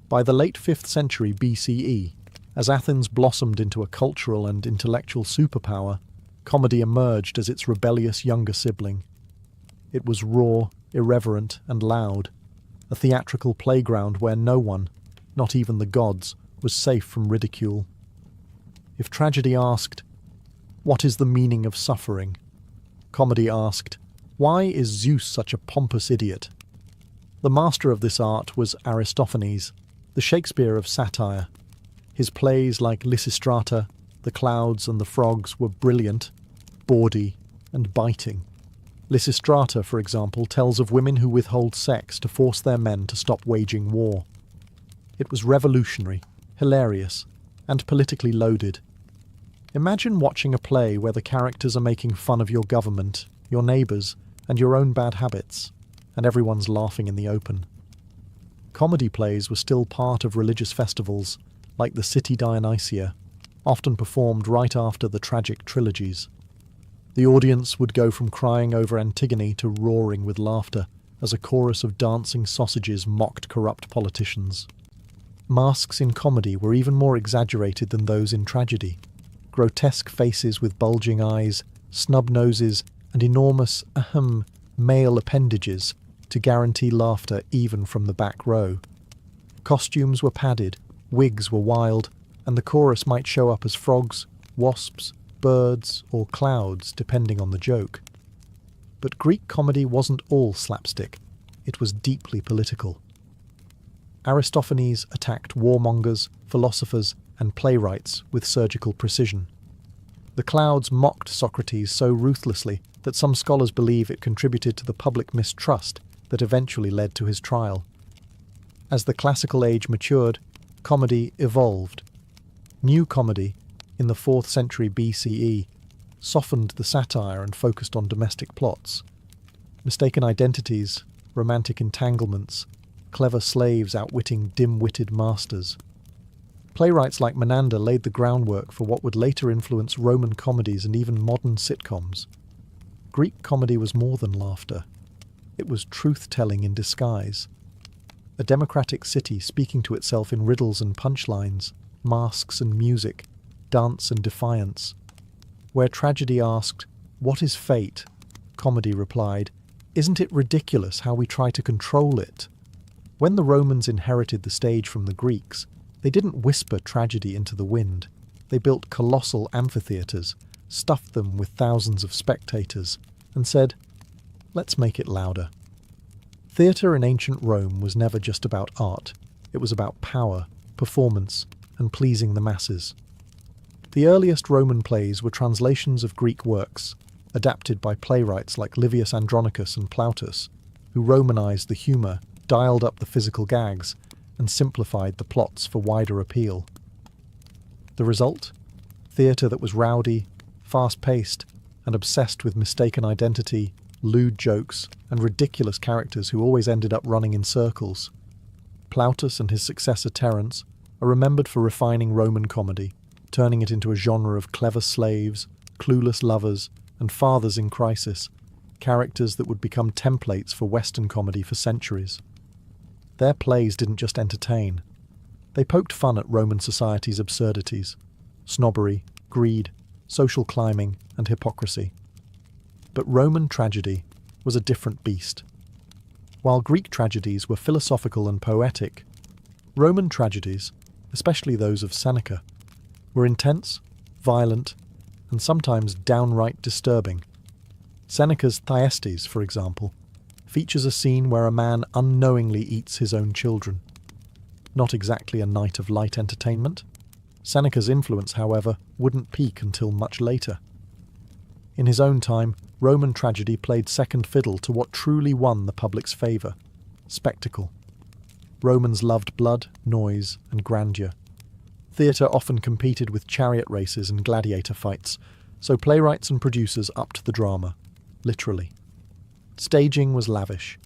By the late 5th century BCE, as Athens blossomed into a cultural and intellectual superpower, comedy emerged as its rebellious younger sibling. It was raw, irreverent, and loud, a theatrical playground where no one, not even the gods, was safe from ridicule. If tragedy asked, "What is the meaning of suffering?" comedy asked, "Why is Zeus such a pompous idiot?" The master of this art was Aristophanes, the Shakespeare of satire. His plays like Lysistrata, The Clouds and the Frogs were brilliant, bawdy, and biting. Lysistrata, for example, tells of women who withhold sex to force their men to stop waging war. It was revolutionary, hilarious, and politically loaded. Imagine watching a play where the characters are making fun of your government, your neighbours, and your own bad habits, and everyone's laughing in the open. Comedy plays were still part of religious festivals, like the City Dionysia, often performed right after the tragic trilogies. The audience would go from crying over Antigone to roaring with laughter as a chorus of dancing sausages mocked corrupt politicians. Masks in comedy were even more exaggerated than those in tragedy. Grotesque faces with bulging eyes, snub noses, and enormous, male appendages to guarantee laughter even from the back row. Costumes were padded, wigs were wild, and the chorus might show up as frogs, wasps, birds, or clouds, depending on the joke. But Greek comedy wasn't all slapstick. It was deeply political. Aristophanes attacked warmongers, philosophers, and playwrights with surgical precision. The Clouds mocked Socrates so ruthlessly that some scholars believe it contributed to the public mistrust that eventually led to his trial. As the classical age matured, comedy evolved. New comedy, in the 4th century BCE, softened the satire and focused on domestic plots. Mistaken identities, romantic entanglements, clever slaves outwitting dim-witted masters. Playwrights like Menander laid the groundwork for what would later influence Roman comedies and even modern sitcoms. Greek comedy was more than laughter. It was truth-telling in disguise. A democratic city speaking to itself in riddles and punchlines, masks and music, dance and defiance. Where tragedy asked, "What is fate?" comedy replied, "Isn't it ridiculous how we try to control it?" When the Romans inherited the stage from the Greeks, they didn't whisper tragedy into the wind. They built colossal amphitheatres, stuffed them with thousands of spectators, and said, "Let's make it louder." Theatre in ancient Rome was never just about art. It was about power, performance, and pleasing the masses. The earliest Roman plays were translations of Greek works, adapted by playwrights like Livius Andronicus and Plautus, who Romanized the humour, dialed up the physical gags, and simplified the plots for wider appeal. The result? Theatre that was rowdy, fast-paced, and obsessed with mistaken identity, lewd jokes, and ridiculous characters who always ended up running in circles. Plautus and his successor Terence are remembered for refining Roman comedy, turning it into a genre of clever slaves, clueless lovers, and fathers in crisis, characters that would become templates for Western comedy for centuries. Their plays didn't just entertain. They poked fun at Roman society's absurdities: snobbery, greed, social climbing, and hypocrisy. But Roman tragedy was a different beast. While Greek tragedies were philosophical and poetic, Roman tragedies, especially those of Seneca, were intense, violent, and sometimes downright disturbing. Seneca's Thyestes, for example, features a scene where a man unknowingly eats his own children. Not exactly a night of light entertainment. Seneca's influence, however, wouldn't peak until much later. In his own time, Roman tragedy played second fiddle to what truly won the public's favour: spectacle. Romans loved blood, noise, and grandeur. Theatre often competed with chariot races and gladiator fights, so playwrights and producers upped the drama, literally. Staging was lavish.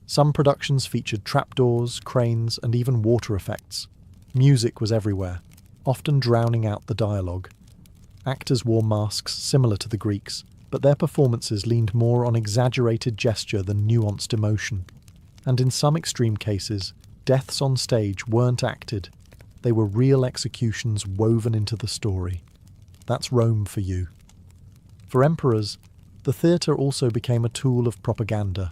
Some productions featured trapdoors, cranes, and even water effects. Music was everywhere, often drowning out the dialogue. Actors wore masks similar to the Greeks, but their performances leaned more on exaggerated gesture than nuanced emotion. And in some extreme cases, deaths on stage weren't acted. They were real executions woven into the story. That's Rome for you. For emperors, the theatre also became a tool of propaganda.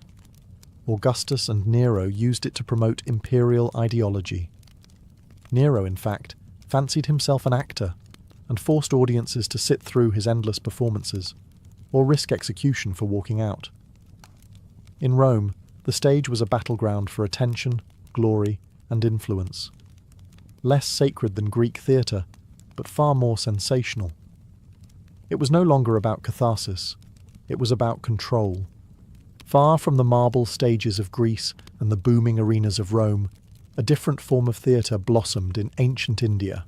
Augustus and Nero used it to promote imperial ideology. Nero, in fact, fancied himself an actor and forced audiences to sit through his endless performances, or risk execution for walking out. In Rome, the stage was a battleground for attention, glory, and influence. Less sacred than Greek theatre, but far more sensational. It was no longer about catharsis. It was about control. Far from the marble stages of Greece and the booming arenas of Rome, a different form of theatre blossomed in ancient India,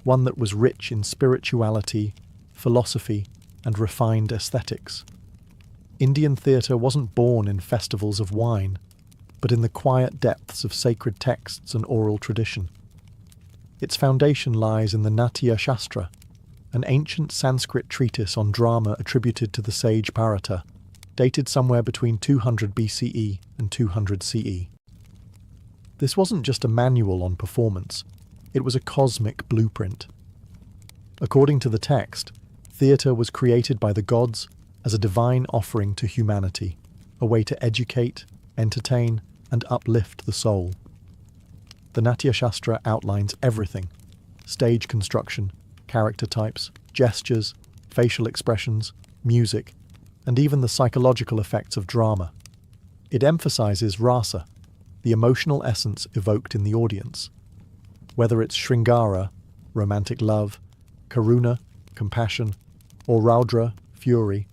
one that was rich in spirituality, philosophy, and refined aesthetics. Indian theatre wasn't born in festivals of wine, but in the quiet depths of sacred texts and oral tradition. Its foundation lies in the Natya Shastra, an ancient Sanskrit treatise on drama attributed to the sage Bharata, dated somewhere between 200 BCE and 200 CE. This wasn't just a manual on performance, it was a cosmic blueprint. According to the text, theatre was created by the gods as a divine offering to humanity, a way to educate, entertain, and uplift the soul. The Natya Shastra outlines everything: stage construction, character types, gestures, facial expressions, music, and even the psychological effects of drama. It emphasizes rasa, the emotional essence evoked in the audience. Whether it's Shringara, romantic love, Karuna, compassion, or Raudra, fury,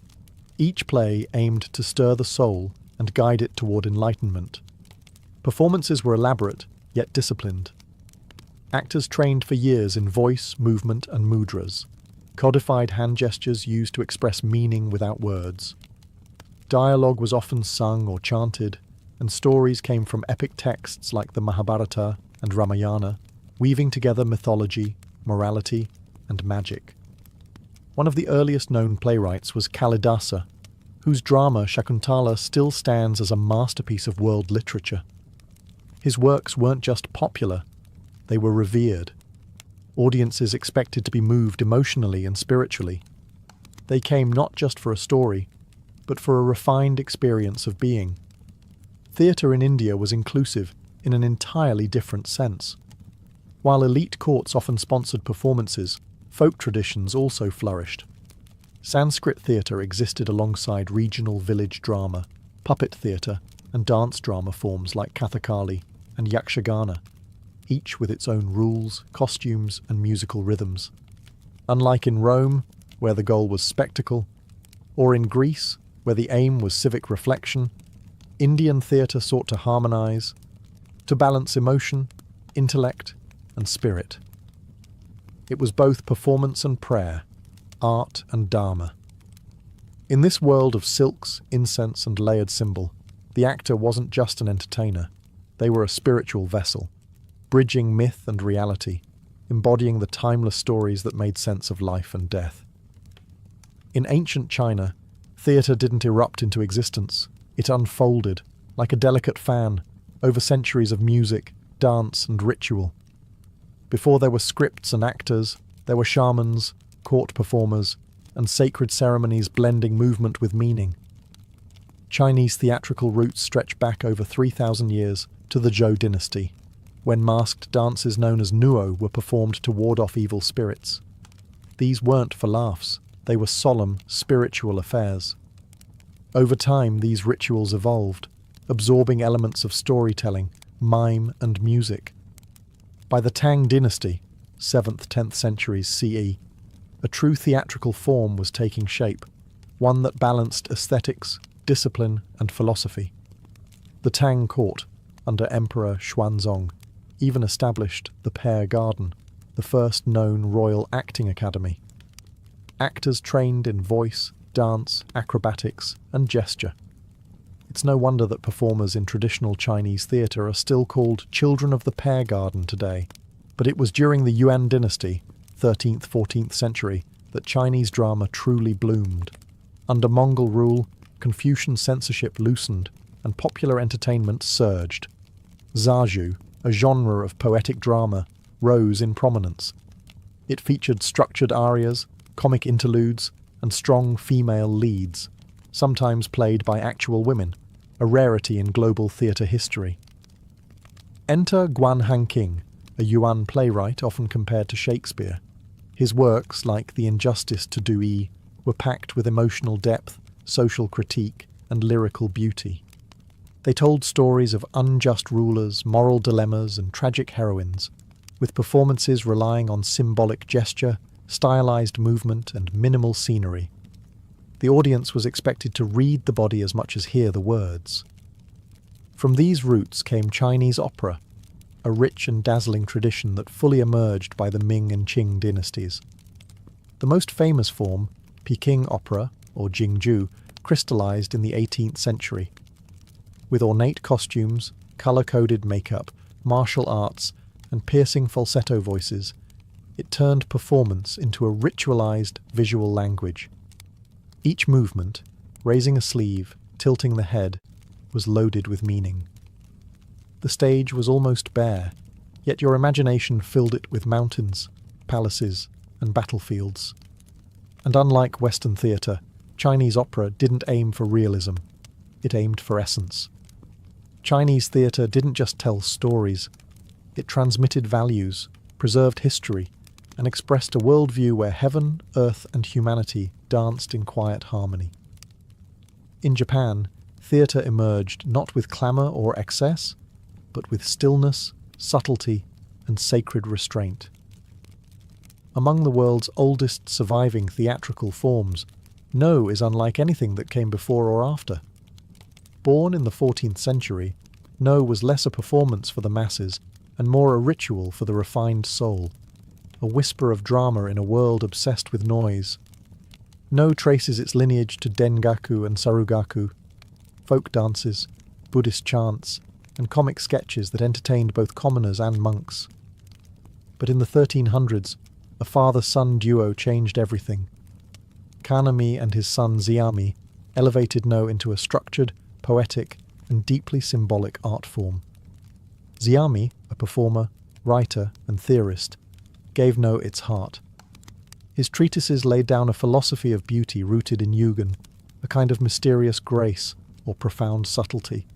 each play aimed to stir the soul and guide it toward enlightenment. Performances were elaborate, yet disciplined. Actors trained for years in voice, movement, and mudras, codified hand gestures used to express meaning without words. Dialogue was often sung or chanted, and stories came from epic texts like the Mahabharata and Ramayana, weaving together mythology, morality, and magic. One of the earliest known playwrights was Kalidasa, whose drama Shakuntala still stands as a masterpiece of world literature. His works weren't just popular, they were revered. Audiences expected to be moved emotionally and spiritually. They came not just for a story, but for a refined experience of being. Theatre in India was inclusive in an entirely different sense. While elite courts often sponsored performances, folk traditions also flourished. Sanskrit theatre existed alongside regional village drama, puppet theatre, and dance drama forms like Kathakali and Yakshagana, each with its own rules, costumes, and musical rhythms. Unlike in Rome, where the goal was spectacle, or in Greece, where the aim was civic reflection, Indian theatre sought to harmonize, to balance emotion, intellect, and spirit. It was both performance and prayer, art and dharma. In this world of silks, incense, and layered symbol, the actor wasn't just an entertainer. They were a spiritual vessel, bridging myth and reality, embodying the timeless stories that made sense of life and death. In ancient China, theatre didn't erupt into existence. It unfolded, like a delicate fan, over centuries of music, dance, and ritual. Before there were scripts and actors, there were shamans, court performers, and sacred ceremonies blending movement with meaning. Chinese theatrical roots stretch back over 3,000 years to the Zhou dynasty, when masked dances known as nuo were performed to ward off evil spirits. These weren't for laughs, they were solemn, spiritual affairs. Over time, these rituals evolved, absorbing elements of storytelling, mime, and music. By the Tang dynasty, 7th–10th centuries CE, a true theatrical form was taking shape, one that balanced aesthetics, discipline, and philosophy. The Tang court, under Emperor Xuanzong, even established the Pear Garden, the first known royal acting academy. Actors trained in voice, dance, acrobatics, and gesture. It's no wonder that performers in traditional Chinese theatre are still called children of the Pear Garden today. But it was during the Yuan dynasty, 13th–14th century, that Chinese drama truly bloomed. Under Mongol rule, Confucian censorship loosened, and popular entertainment surged. Zhaju, a genre of poetic drama, rose in prominence. It featured structured arias, comic interludes, and strong female leads, sometimes played by actual women, a rarity in global theatre history. Enter Guan Hanqing, a Yuan playwright often compared to Shakespeare. His works, like The Injustice to toBe, were packed with emotional depth, social critique, and lyrical beauty. They told stories of unjust rulers, moral dilemmas, and tragic heroines, with performances relying on symbolic gesture, stylized movement, and minimal scenery. The audience was expected to read the body as much as hear the words. From these roots came Chinese opera, a rich and dazzling tradition that fully emerged by the Ming and Qing dynasties. The most famous form, Peking opera, or Jingju, crystallized in the 18th century. With ornate costumes, color-coded makeup, martial arts, and piercing falsetto voices, it turned performance into a ritualized visual language. Each movement, raising a sleeve, tilting the head, was loaded with meaning. The stage was almost bare, yet your imagination filled it with mountains, palaces, and battlefields. And unlike Western theatre, Chinese opera didn't aim for realism, it aimed for essence. Chinese theatre didn't just tell stories, it transmitted values, preserved history, and expressed a worldview where heaven, earth, and humanity danced in quiet harmony. In Japan, theatre emerged not with clamour or excess, but with stillness, subtlety, and sacred restraint. Among the world's oldest surviving theatrical forms, No is unlike anything that came before or after. Born in the 14th century, No was less a performance for the masses and more a ritual for the refined soul, a whisper of drama in a world obsessed with noise. No traces its lineage to Dengaku and Sarugaku, folk dances, Buddhist chants, and comic sketches that entertained both commoners and monks. But in the 1300s, a father-son duo changed everything. Kanami and his son Xiami elevated No into a structured, poetic, and deeply symbolic art form. Xiami, a performer, writer, and theorist, gave No its heart. His treatises laid down a philosophy of beauty rooted in Yugen, a kind of mysterious grace or profound subtlety.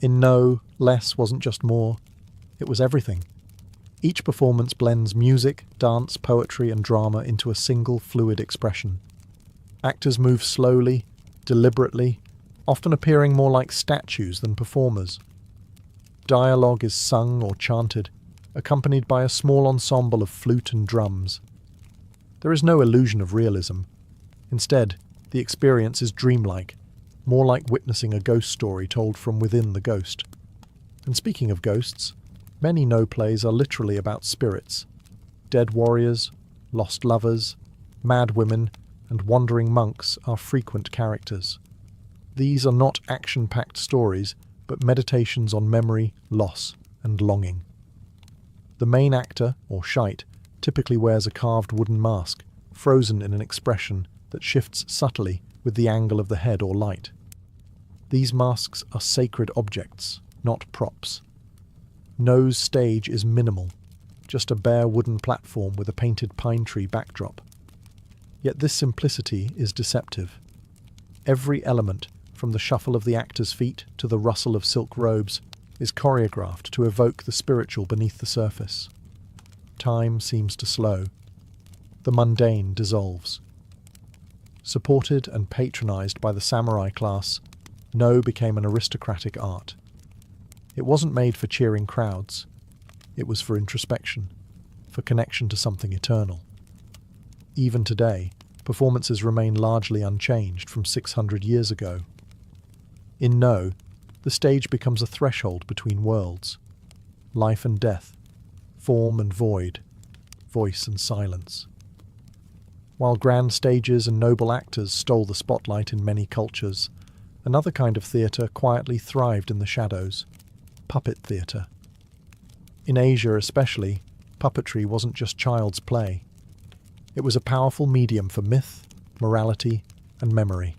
In No, less wasn't just more, it was everything. Each performance blends music, dance, poetry, and drama into a single fluid expression. Actors move slowly, deliberately, often appearing more like statues than performers. Dialogue is sung or chanted, accompanied by a small ensemble of flute and drums. There is no illusion of realism. Instead, the experience is dreamlike, more like witnessing a ghost story told from within the ghost. And speaking of ghosts, many No plays are literally about spirits. Dead warriors, lost lovers, mad women, and wandering monks are frequent characters. These are not action-packed stories, but meditations on memory, loss, and longing. The main actor, or shite, typically wears a carved wooden mask, frozen in an expression that shifts subtly with the angle of the head or light. These masks are sacred objects, not props. No's stage is minimal, just a bare wooden platform with a painted pine tree backdrop. Yet this simplicity is deceptive. Every element, from the shuffle of the actor's feet to the rustle of silk robes, is choreographed to evoke the spiritual beneath the surface. Time seems to slow. The mundane dissolves. Supported and patronized by the samurai class, No became an aristocratic art. It wasn't made for cheering crowds. It was for introspection, for connection to something eternal. Even today, performances remain largely unchanged from 600 years ago. In No, the stage becomes a threshold between worlds. Life and death, form and void, voice and silence. While grand stages and noble actors stole the spotlight in many cultures, another kind of theatre quietly thrived in the shadows: puppet theatre. In Asia especially, puppetry wasn't just child's play. It was a powerful medium for myth, morality, and memory,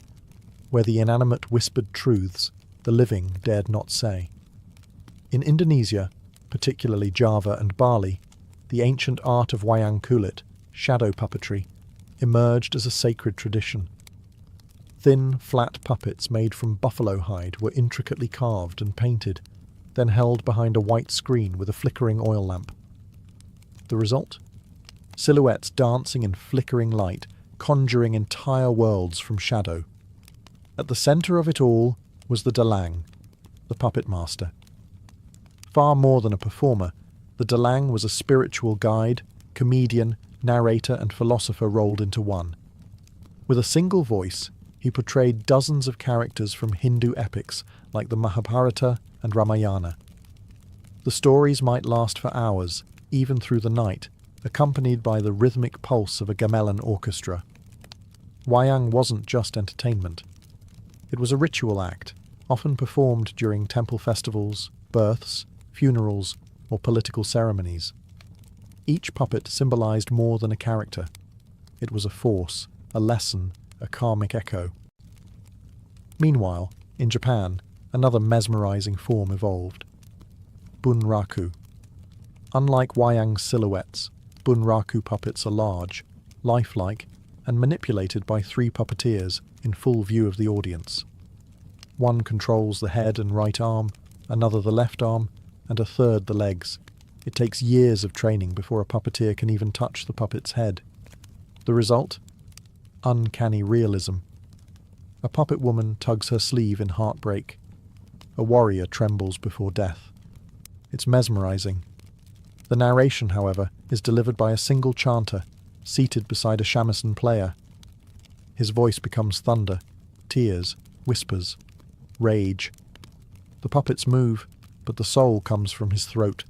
where the inanimate whispered truths the living dared not say. In Indonesia, particularly Java and Bali, the ancient art of wayang kulit, shadow puppetry, emerged as a sacred tradition. Thin, flat puppets made from buffalo hide were intricately carved and painted, then held behind a white screen with a flickering oil lamp. The result? Silhouettes dancing in flickering light, conjuring entire worlds from shadow. At the centre of it all was the dalang, the puppet master. Far more than a performer, the dalang was a spiritual guide, comedian, narrator, and philosopher rolled into one. With a single voice, he portrayed dozens of characters from Hindu epics like the Mahabharata and Ramayana. The stories might last for hours, even through the night, accompanied by the rhythmic pulse of a gamelan orchestra. Wayang wasn't just entertainment. It was a ritual act, often performed during temple festivals, births, funerals, or political ceremonies. Each puppet symbolized more than a character. It was a force, a lesson, a karmic echo. Meanwhile, in Japan, another mesmerizing form evolved: bunraku. Unlike wayang silhouettes, bunraku puppets are large, lifelike, and manipulated by 3 puppeteers in full view of the audience. One controls the head and right arm, another the left arm, and a third the legs. It takes years of training before a puppeteer can even touch the puppet's head. The result? Uncanny realism. A puppet woman tugs her sleeve in heartbreak. A warrior trembles before death. It's mesmerizing. The narration, however, is delivered by a single chanter, seated beside a shamisen player. His voice becomes thunder, tears, whispers, rage. The puppets move, but the soul comes from his throat.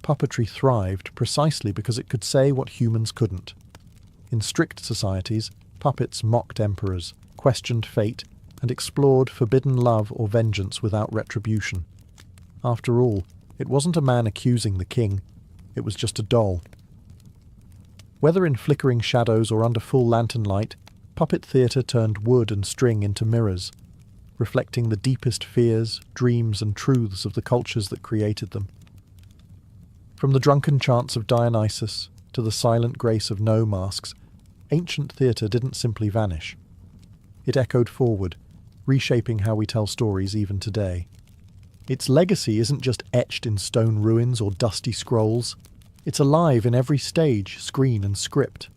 Puppetry thrived precisely because it could say what humans couldn't. In strict societies, puppets mocked emperors, questioned fate, and explored forbidden love or vengeance without retribution. After all, it wasn't a man accusing the king, it was just a doll. Whether in flickering shadows or under full lantern light, puppet theatre turned wood and string into mirrors, reflecting the deepest fears, dreams, and truths of the cultures that created them. From the drunken chants of Dionysus to the silent grace of No masks, ancient theatre didn't simply vanish. It echoed forward, reshaping how we tell stories even today. Its legacy isn't just etched in stone ruins or dusty scrolls, It's alive in every stage, screen and script.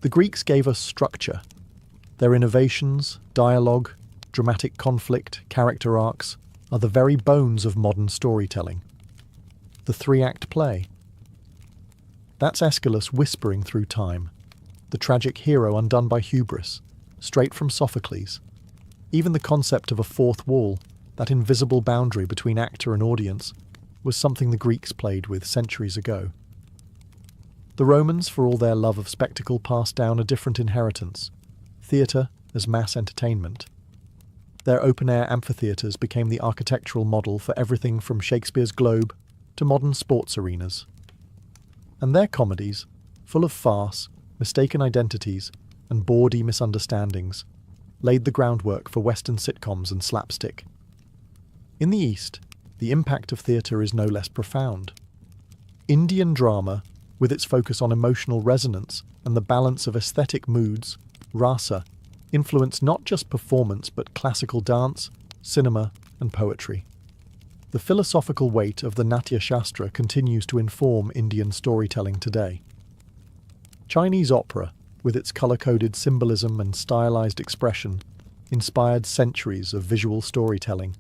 The Greeks gave us structure. Their innovations, dialogue, dramatic conflict, character arcs are the very bones of modern storytelling. The three-act play. That's Aeschylus whispering through time, the tragic hero undone by hubris, straight from Sophocles. Even the concept of a fourth wall, that invisible boundary between actor and audience, was something the Greeks played with centuries ago. The Romans, for all their love of spectacle, passed down a different inheritance: theatre as mass entertainment. Their open-air amphitheatres became the architectural model for everything from Shakespeare's Globe to modern sports arenas. And their comedies, full of farce, mistaken identities, and bawdy misunderstandings, laid the groundwork for Western sitcoms and slapstick. In the East, the impact of theatre is no less profound. Indian drama, with its focus on emotional resonance and the balance of aesthetic moods, rasa, influenced not just performance but classical dance, cinema, and poetry. The philosophical weight of the Natya Shastra continues to inform Indian storytelling today. Chinese opera, with its colour-coded symbolism and stylized expression, inspired centuries of visual storytelling.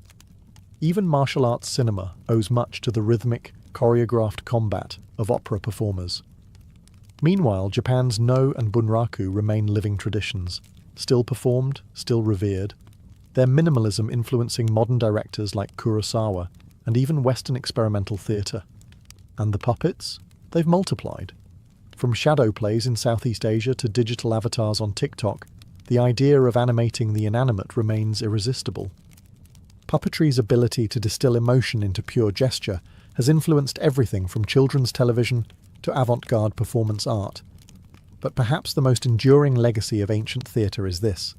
Even martial arts cinema owes much to the rhythmic, choreographed combat of opera performers. Meanwhile, Japan's no and bunraku remain living traditions, still performed, still revered, their minimalism influencing modern directors like Kurosawa and even Western experimental theatre. And the puppets? They've multiplied. From shadow plays in Southeast Asia to digital avatars on TikTok, the idea of animating the inanimate remains irresistible. Puppetry's ability to distill emotion into pure gesture has influenced everything from children's television to avant-garde performance art. But perhaps the most enduring legacy of ancient theatre is this: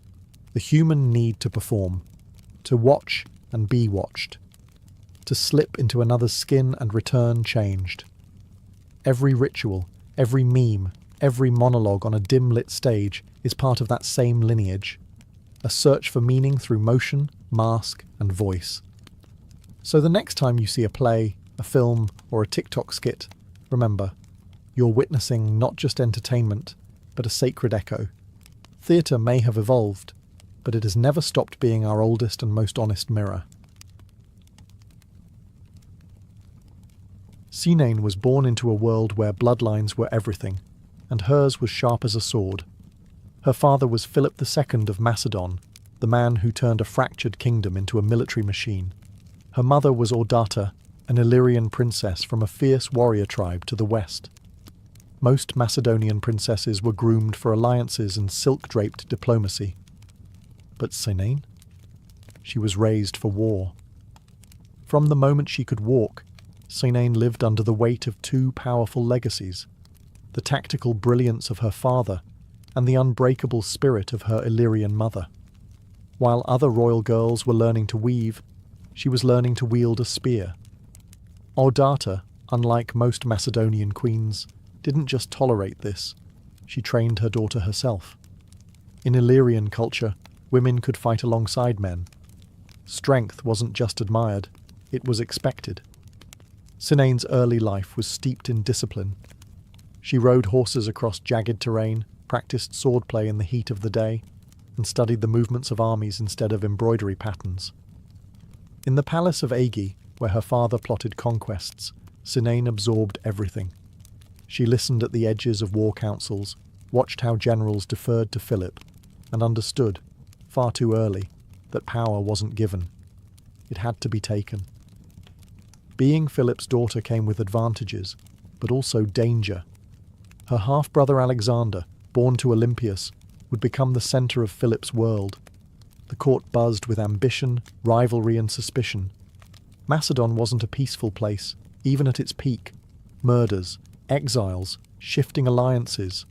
the human need to perform, to watch and be watched, to slip into another's skin and return changed. Every ritual, every meme, every monologue on a dim-lit stage is part of that same lineage, a search for meaning through motion, mask, and voice. So the next time you see a play, a film, or a TikTok skit, remember, you're witnessing not just entertainment, but a sacred echo. Theatre may have evolved, but it has never stopped being our oldest and most honest mirror. Serene was born into a world where bloodlines were everything, and hers was sharp as a sword. Her father was Philip II of Macedon, the man who turned a fractured kingdom into a military machine. Her mother was Audata, an Illyrian princess from a fierce warrior tribe to the west. Most Macedonian princesses were groomed for alliances and silk-draped diplomacy. But Serene? She was raised for war. From the moment she could walk, Serene lived under the weight of two powerful legacies: the tactical brilliance of her father and the unbreakable spirit of her Illyrian mother. While other royal girls were learning to weave, she was learning to wield a spear. Audata, unlike most Macedonian queens, didn't just tolerate this, she trained her daughter herself. In Illyrian culture, women could fight alongside men. Strength wasn't just admired, it was expected. Serene's early life was steeped in discipline. She rode horses across jagged terrain, practiced swordplay in the heat of the day, and studied the movements of armies instead of embroidery patterns. In the palace of Aegi, where her father plotted conquests, Serene absorbed everything. She listened at the edges of war councils, watched how generals deferred to Philip, and understood, far too early, that power wasn't given. It had to be taken. Being Philip's daughter came with advantages, but also danger. Her half-brother Alexander, born to Olympias, would become the centre of Philip's world. The court buzzed with ambition, rivalry and suspicion. Macedon wasn't a peaceful place, even at its peak. Murders, exiles, shifting alliances.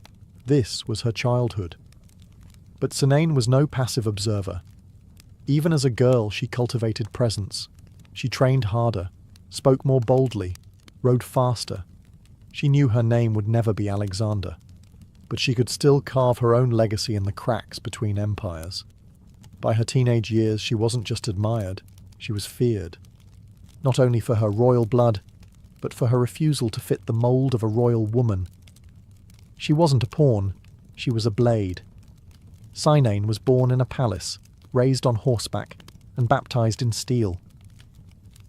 This was her childhood. But Serene was no passive observer. Even as a girl, she cultivated presence. She trained harder, spoke more boldly, rode faster. She knew her name would never be Alexander, but she could still carve her own legacy in the cracks between empires. By her teenage years, she wasn't just admired, she was feared. Not only for her royal blood, but for her refusal to fit the mould of a royal woman. She wasn't a pawn, she was a blade. Serene was born in a palace, raised on horseback, and baptized in steel.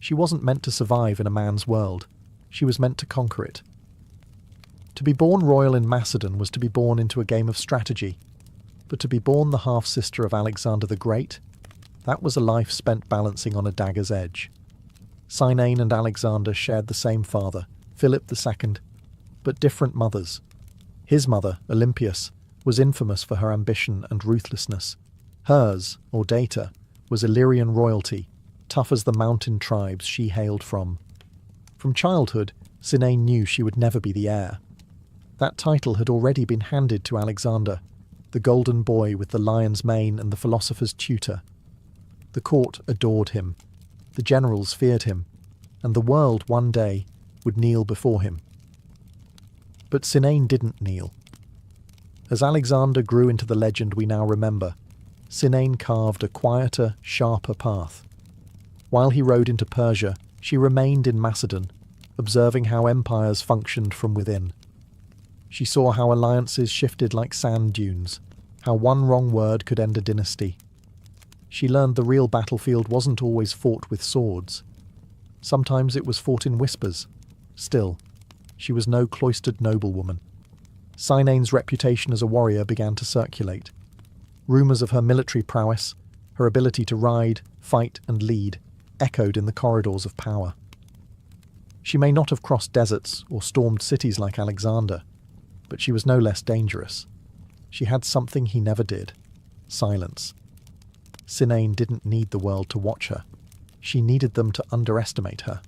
She wasn't meant to survive in a man's world, she was meant to conquer it. To be born royal in Macedon was to be born into a game of strategy, but to be born the half-sister of Alexander the Great, that was a life spent balancing on a dagger's edge. Serene and Alexander shared the same father, Philip II, but different mothers. His mother, Olympias, was infamous for her ambition and ruthlessness. Hers, or Data, was Illyrian royalty, tough as the mountain tribes she hailed from. From childhood, Serene knew she would never be the heir. That title had already been handed to Alexander, the golden boy with the lion's mane and the philosopher's tutor. The court adored him, the generals feared him, and the world one day would kneel before him. But Serene didn't kneel. As Alexander grew into the legend we now remember, Serene carved a quieter, sharper path. While he rode into Persia, she remained in Macedon, observing how empires functioned from within. She saw how alliances shifted like sand dunes, how one wrong word could end a dynasty. She learned the real battlefield wasn't always fought with swords. Sometimes it was fought in whispers. Still, she was no cloistered noblewoman. Serene's reputation as a warrior began to circulate. Rumours of her military prowess, her ability to ride, fight and lead, echoed in the corridors of power. She may not have crossed deserts or stormed cities like Alexander, but she was no less dangerous. She had something he never did: silence. Serene didn't need the world to watch her. She needed them to underestimate her.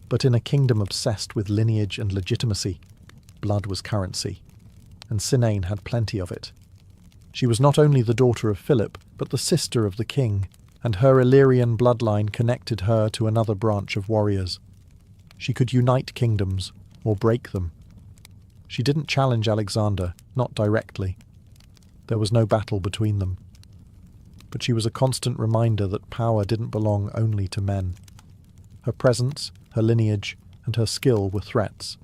But in a kingdom obsessed with lineage and legitimacy, blood was currency, and Serene had plenty of it. She was not only the daughter of Philip, but the sister of the king, and her Illyrian bloodline connected her to another branch of warriors. She could unite kingdoms, or break them. She didn't challenge Alexander, not directly. There was no battle between them. But she was a constant reminder that power didn't belong only to men. Her presence, her lineage, and her skill were threats.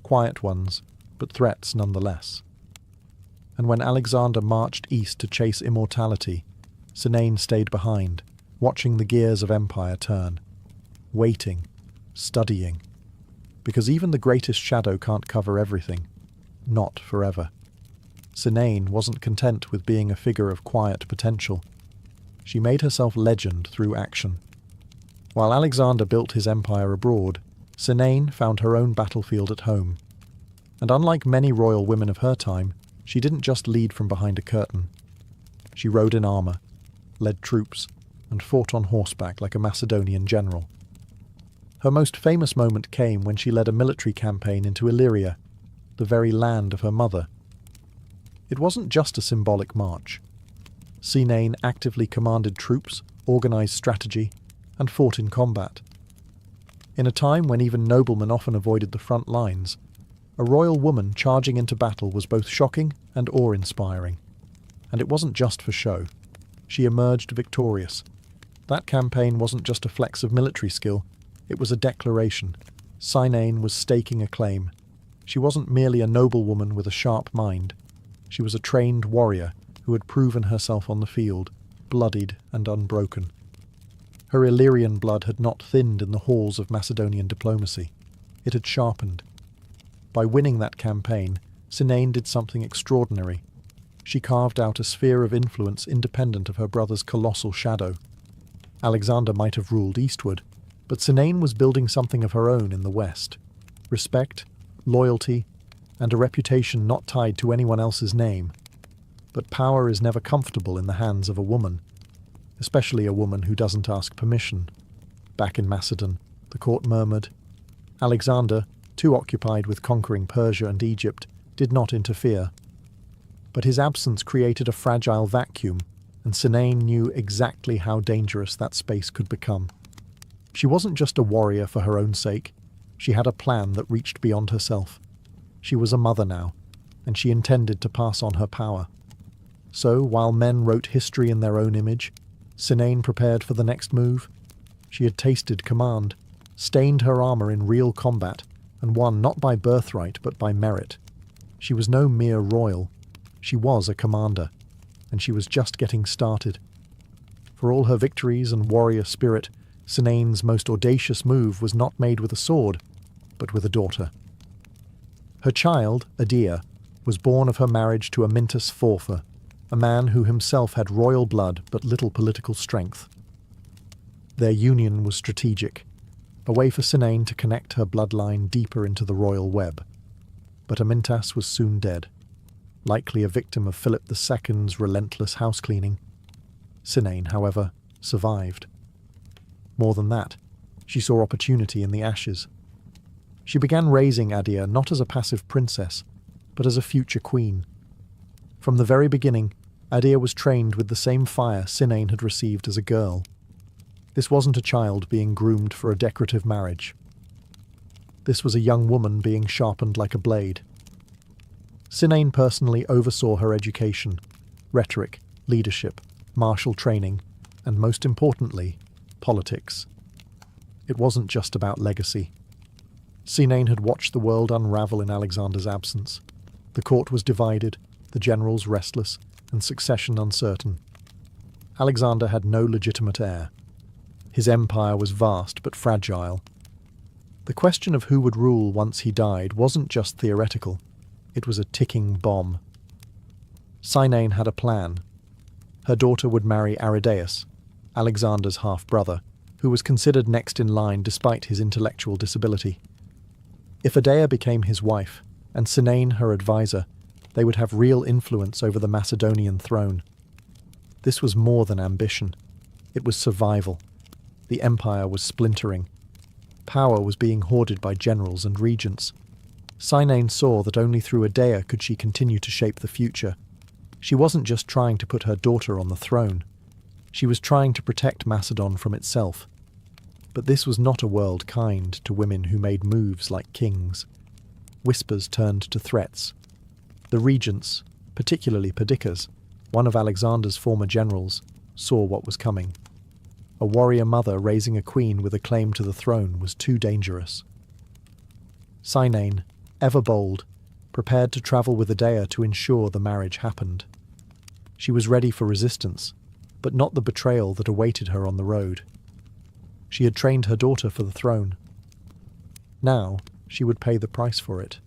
Quiet ones, but threats nonetheless. And when Alexander marched east to chase immortality, Serene stayed behind, watching the gears of empire turn. Waiting, studying. Because even the greatest shadow can't cover everything. Not forever. Serene wasn't content with being a figure of quiet potential. She made herself legend through action. While Alexander built his empire abroad, Serene found her own battlefield at home. And unlike many royal women of her time, she didn't just lead from behind a curtain. She rode in armour, led troops, and fought on horseback like a Macedonian general. Her most famous moment came when she led a military campaign into Illyria, the very land of her mother. It wasn't just a symbolic march. Serene actively commanded troops, organised strategy, and fought in combat. In a time when even noblemen often avoided the front lines, a royal woman charging into battle was both shocking and awe-inspiring. And it wasn't just for show. She emerged victorious. That campaign wasn't just a flex of military skill, it was a declaration. Serene was staking a claim. She wasn't merely a noblewoman with a sharp mind. She was a trained warrior who had proven herself on the field, bloodied and unbroken. Her Illyrian blood had not thinned in the halls of Macedonian diplomacy. It had sharpened. By winning that campaign, Serene did something extraordinary. She carved out a sphere of influence independent of her brother's colossal shadow. Alexander might have ruled eastward, but Serene was building something of her own in the west. Respect, loyalty, and a reputation not tied to anyone else's name. But power is never comfortable in the hands of a woman, especially a woman who doesn't ask permission. Back in Macedon, the court murmured. Alexander, too occupied with conquering Persia and Egypt, did not interfere. But his absence created a fragile vacuum, and Serene knew exactly how dangerous that space could become. She wasn't just a warrior for her own sake. She had a plan that reached beyond herself. She was a mother now, and she intended to pass on her power. So, while men wrote history in their own image, Serene prepared for the next move. She had tasted command. stained her armour in real combat, and won not by birthright but by merit. She was no mere royal. She was a commander, and she was just getting started. For all her victories and warrior spirit, Sinane's most audacious move was not made with a sword, but with a daughter. Her child, Adea, was born of her marriage to Amyntas Forfa, a man who himself had royal blood but little political strength. Their union was strategic, a way for Sinane to connect her bloodline deeper into the royal web. But Amyntas was soon dead, likely a victim of Philip II's relentless housecleaning. Sinane, however, survived. More than that, she saw opportunity in the ashes. She began raising Adea not as a passive princess, but as a future queen. From the very beginning, Adea was trained with the same fire Sinane had received as a girl. This wasn't a child being groomed for a decorative marriage. This was a young woman being sharpened like a blade. Sinane personally oversaw her education, rhetoric, leadership, martial training, and most importantly, politics. It wasn't just about legacy. Sinane had watched the world unravel in Alexander's absence. The court was divided, the generals restless, and succession uncertain. Alexander had no legitimate heir. His empire was vast but fragile. The question of who would rule once he died wasn't just theoretical. It was a ticking bomb. Sinane had a plan. Her daughter would marry Aridaeus, Alexander's half-brother, who was considered next in line despite his intellectual disability. If Adea became his wife, and Sinane her advisor, they would have real influence over the Macedonian throne. This was more than ambition. It was survival. The empire was splintering. Power was being hoarded by generals and regents. Sinane saw that only through Adea could she continue to shape the future. She wasn't just trying to put her daughter on the throne. She was trying to protect Macedon from itself. But this was not a world kind to women who made moves like kings. Whispers turned to threats. The regents, particularly Perdiccas, one of Alexander's former generals, saw what was coming. A warrior mother raising a queen with a claim to the throne was too dangerous. Sinane, ever bold, prepared to travel with Adea to ensure the marriage happened. She was ready for resistance, but not the betrayal that awaited her on the road. She had trained her daughter for the throne. Now she would pay the price for it.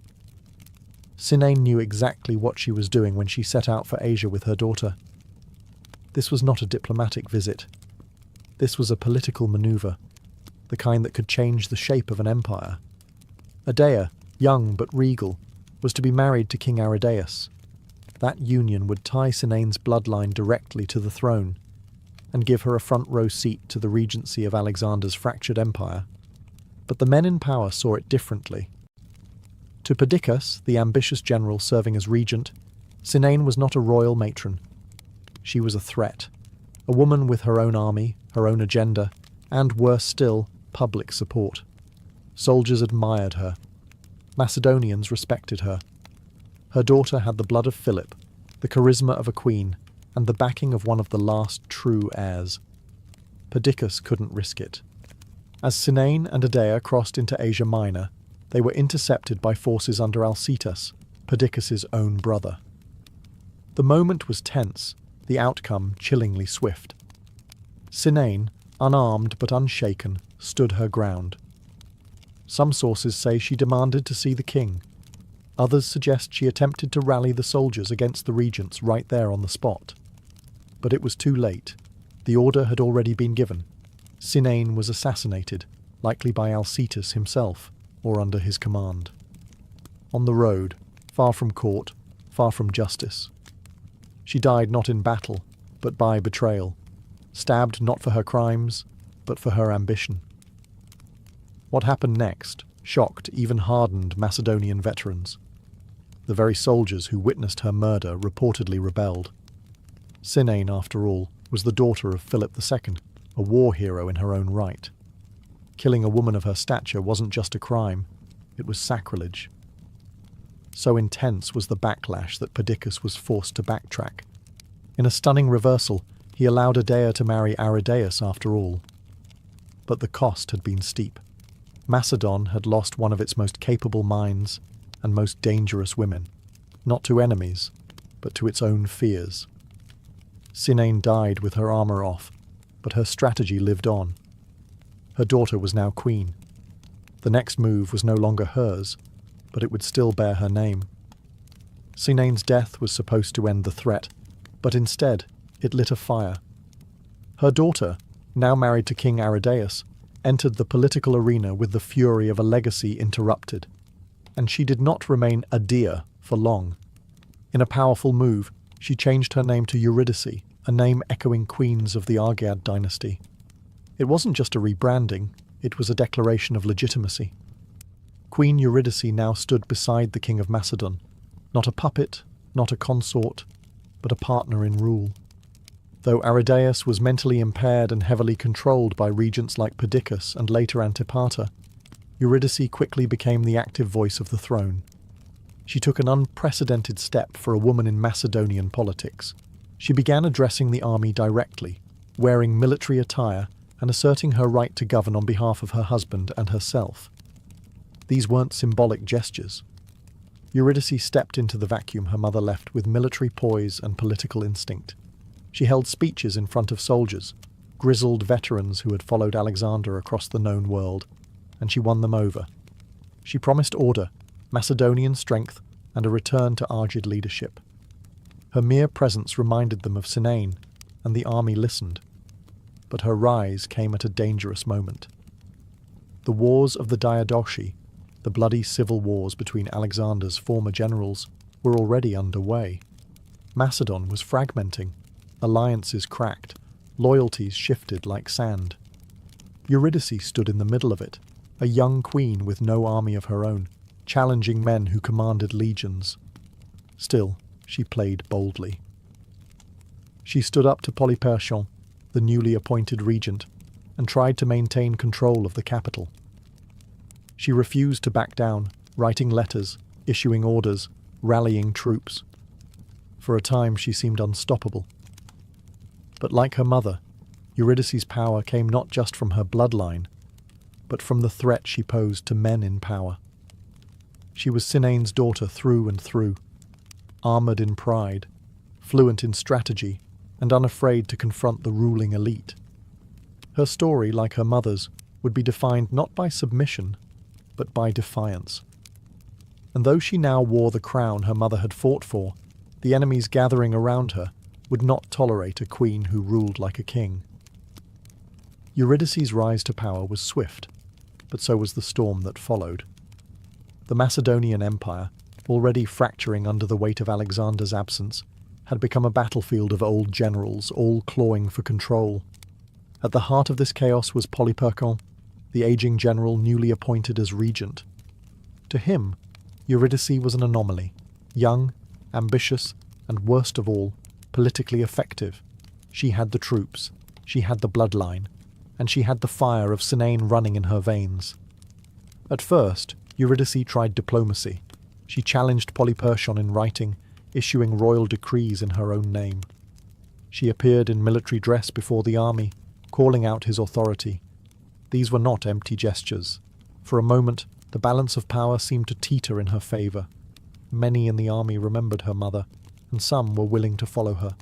Sinane knew exactly what she was doing when she set out for Asia with her daughter. This was not a diplomatic visit. This was a political maneuver, the kind that could change the shape of an empire. Adea, young but regal, was to be married to King Aridaeus. That union would tie Sinane's bloodline directly to the throne, and give her a front-row seat to the regency of Alexander's fractured empire. But the men in power saw it differently. To Perdiccas, the ambitious general serving as regent, Sinane was not a royal matron. She was a threat, a woman with her own army, her own agenda, and, worse still, public support. Soldiers admired her. Macedonians respected her. Her daughter had the blood of Philip, the charisma of a queen, and the backing of one of the last true heirs. Perdiccas couldn't risk it. As Sinane and Adea crossed into Asia Minor, they were intercepted by forces under Alcetus, Perdiccas's own brother. The moment was tense, the outcome chillingly swift. Sinane, unarmed but unshaken, stood her ground. Some sources say she demanded to see the king. Others suggest she attempted to rally the soldiers against the regents right there on the spot. But it was too late. The order had already been given. Sinane was assassinated, likely by Alcetus himself, or under his command. On the road, far from court, far from justice. She died not in battle, but by betrayal, stabbed not for her crimes, but for her ambition. What happened next shocked even hardened Macedonian veterans. The very soldiers who witnessed her murder reportedly rebelled. Sinane, after all, was the daughter of Philip II, a war hero in her own right. Killing a woman of her stature wasn't just a crime, it was sacrilege. So intense was the backlash that Perdiccas was forced to backtrack. In a stunning reversal, he allowed Adea to marry Aridaeus after all. But the cost had been steep. Macedon had lost one of its most capable minds and most dangerous women, not to enemies, but to its own fears. Serene died with her armor off, but her strategy lived on. Her daughter was now queen. The next move was no longer hers, but it would still bear her name. Serene's death was supposed to end the threat, but instead it lit a fire. Her daughter, now married to King Aridaeus, entered the political arena with the fury of a legacy interrupted, and she did not remain a deer for long. In a powerful move, she changed her name to Eurydice, a name echoing queens of the Argead dynasty. It wasn't just a rebranding, it was a declaration of legitimacy. Queen Eurydice now stood beside the King of Macedon, not a puppet, not a consort, but a partner in rule. Though Aridaeus was mentally impaired and heavily controlled by regents like Perdiccas and later Antipater, Eurydice quickly became the active voice of the throne. She took an unprecedented step for a woman in Macedonian politics. She began addressing the army directly, wearing military attire and asserting her right to govern on behalf of her husband and herself. These weren't symbolic gestures. Eurydice stepped into the vacuum her mother left with military poise and political instinct. She held speeches in front of soldiers, grizzled veterans who had followed Alexander across the known world, and she won them over. She promised order, Macedonian strength, and a return to Argead leadership. Her mere presence reminded them of Serene, and the army listened. But her rise came at a dangerous moment. The wars of the Diadochi, the bloody civil wars between Alexander's former generals, were already underway. Macedon was fragmenting, alliances cracked, loyalties shifted like sand. Eurydice stood in the middle of it, a young queen with no army of her own, challenging men who commanded legions. Still, she played boldly. She stood up to Polyperchon, the newly appointed regent, and tried to maintain control of the capital. She refused to back down, writing letters, issuing orders, rallying troops. For a time she seemed unstoppable. But like her mother, Eurydice's power came not just from her bloodline, but from the threat she posed to men in power. She was Serene's daughter through and through, armoured in pride, fluent in strategy, and unafraid to confront the ruling elite. Her story, like her mother's, would be defined not by submission, but by defiance. And though she now wore the crown her mother had fought for, the enemies gathering around her would not tolerate a queen who ruled like a king. Eurydice's rise to power was swift, but so was the storm that followed. The Macedonian Empire, already fracturing under the weight of Alexander's absence, had become a battlefield of old generals, all clawing for control. At the heart of this chaos was Polyperchon, the aging general newly appointed as regent. To him, Eurydice was an anomaly, young, ambitious, and worst of all, politically effective. She had the troops, she had the bloodline, and she had the fire of Serene running in her veins. At first, Eurydice tried diplomacy. She challenged Polyperchon in writing, issuing royal decrees in her own name. She appeared in military dress before the army, calling out his authority. These were not empty gestures. For a moment, the balance of power seemed to teeter in her favour. Many in the army remembered her mother, and some were willing to follow her.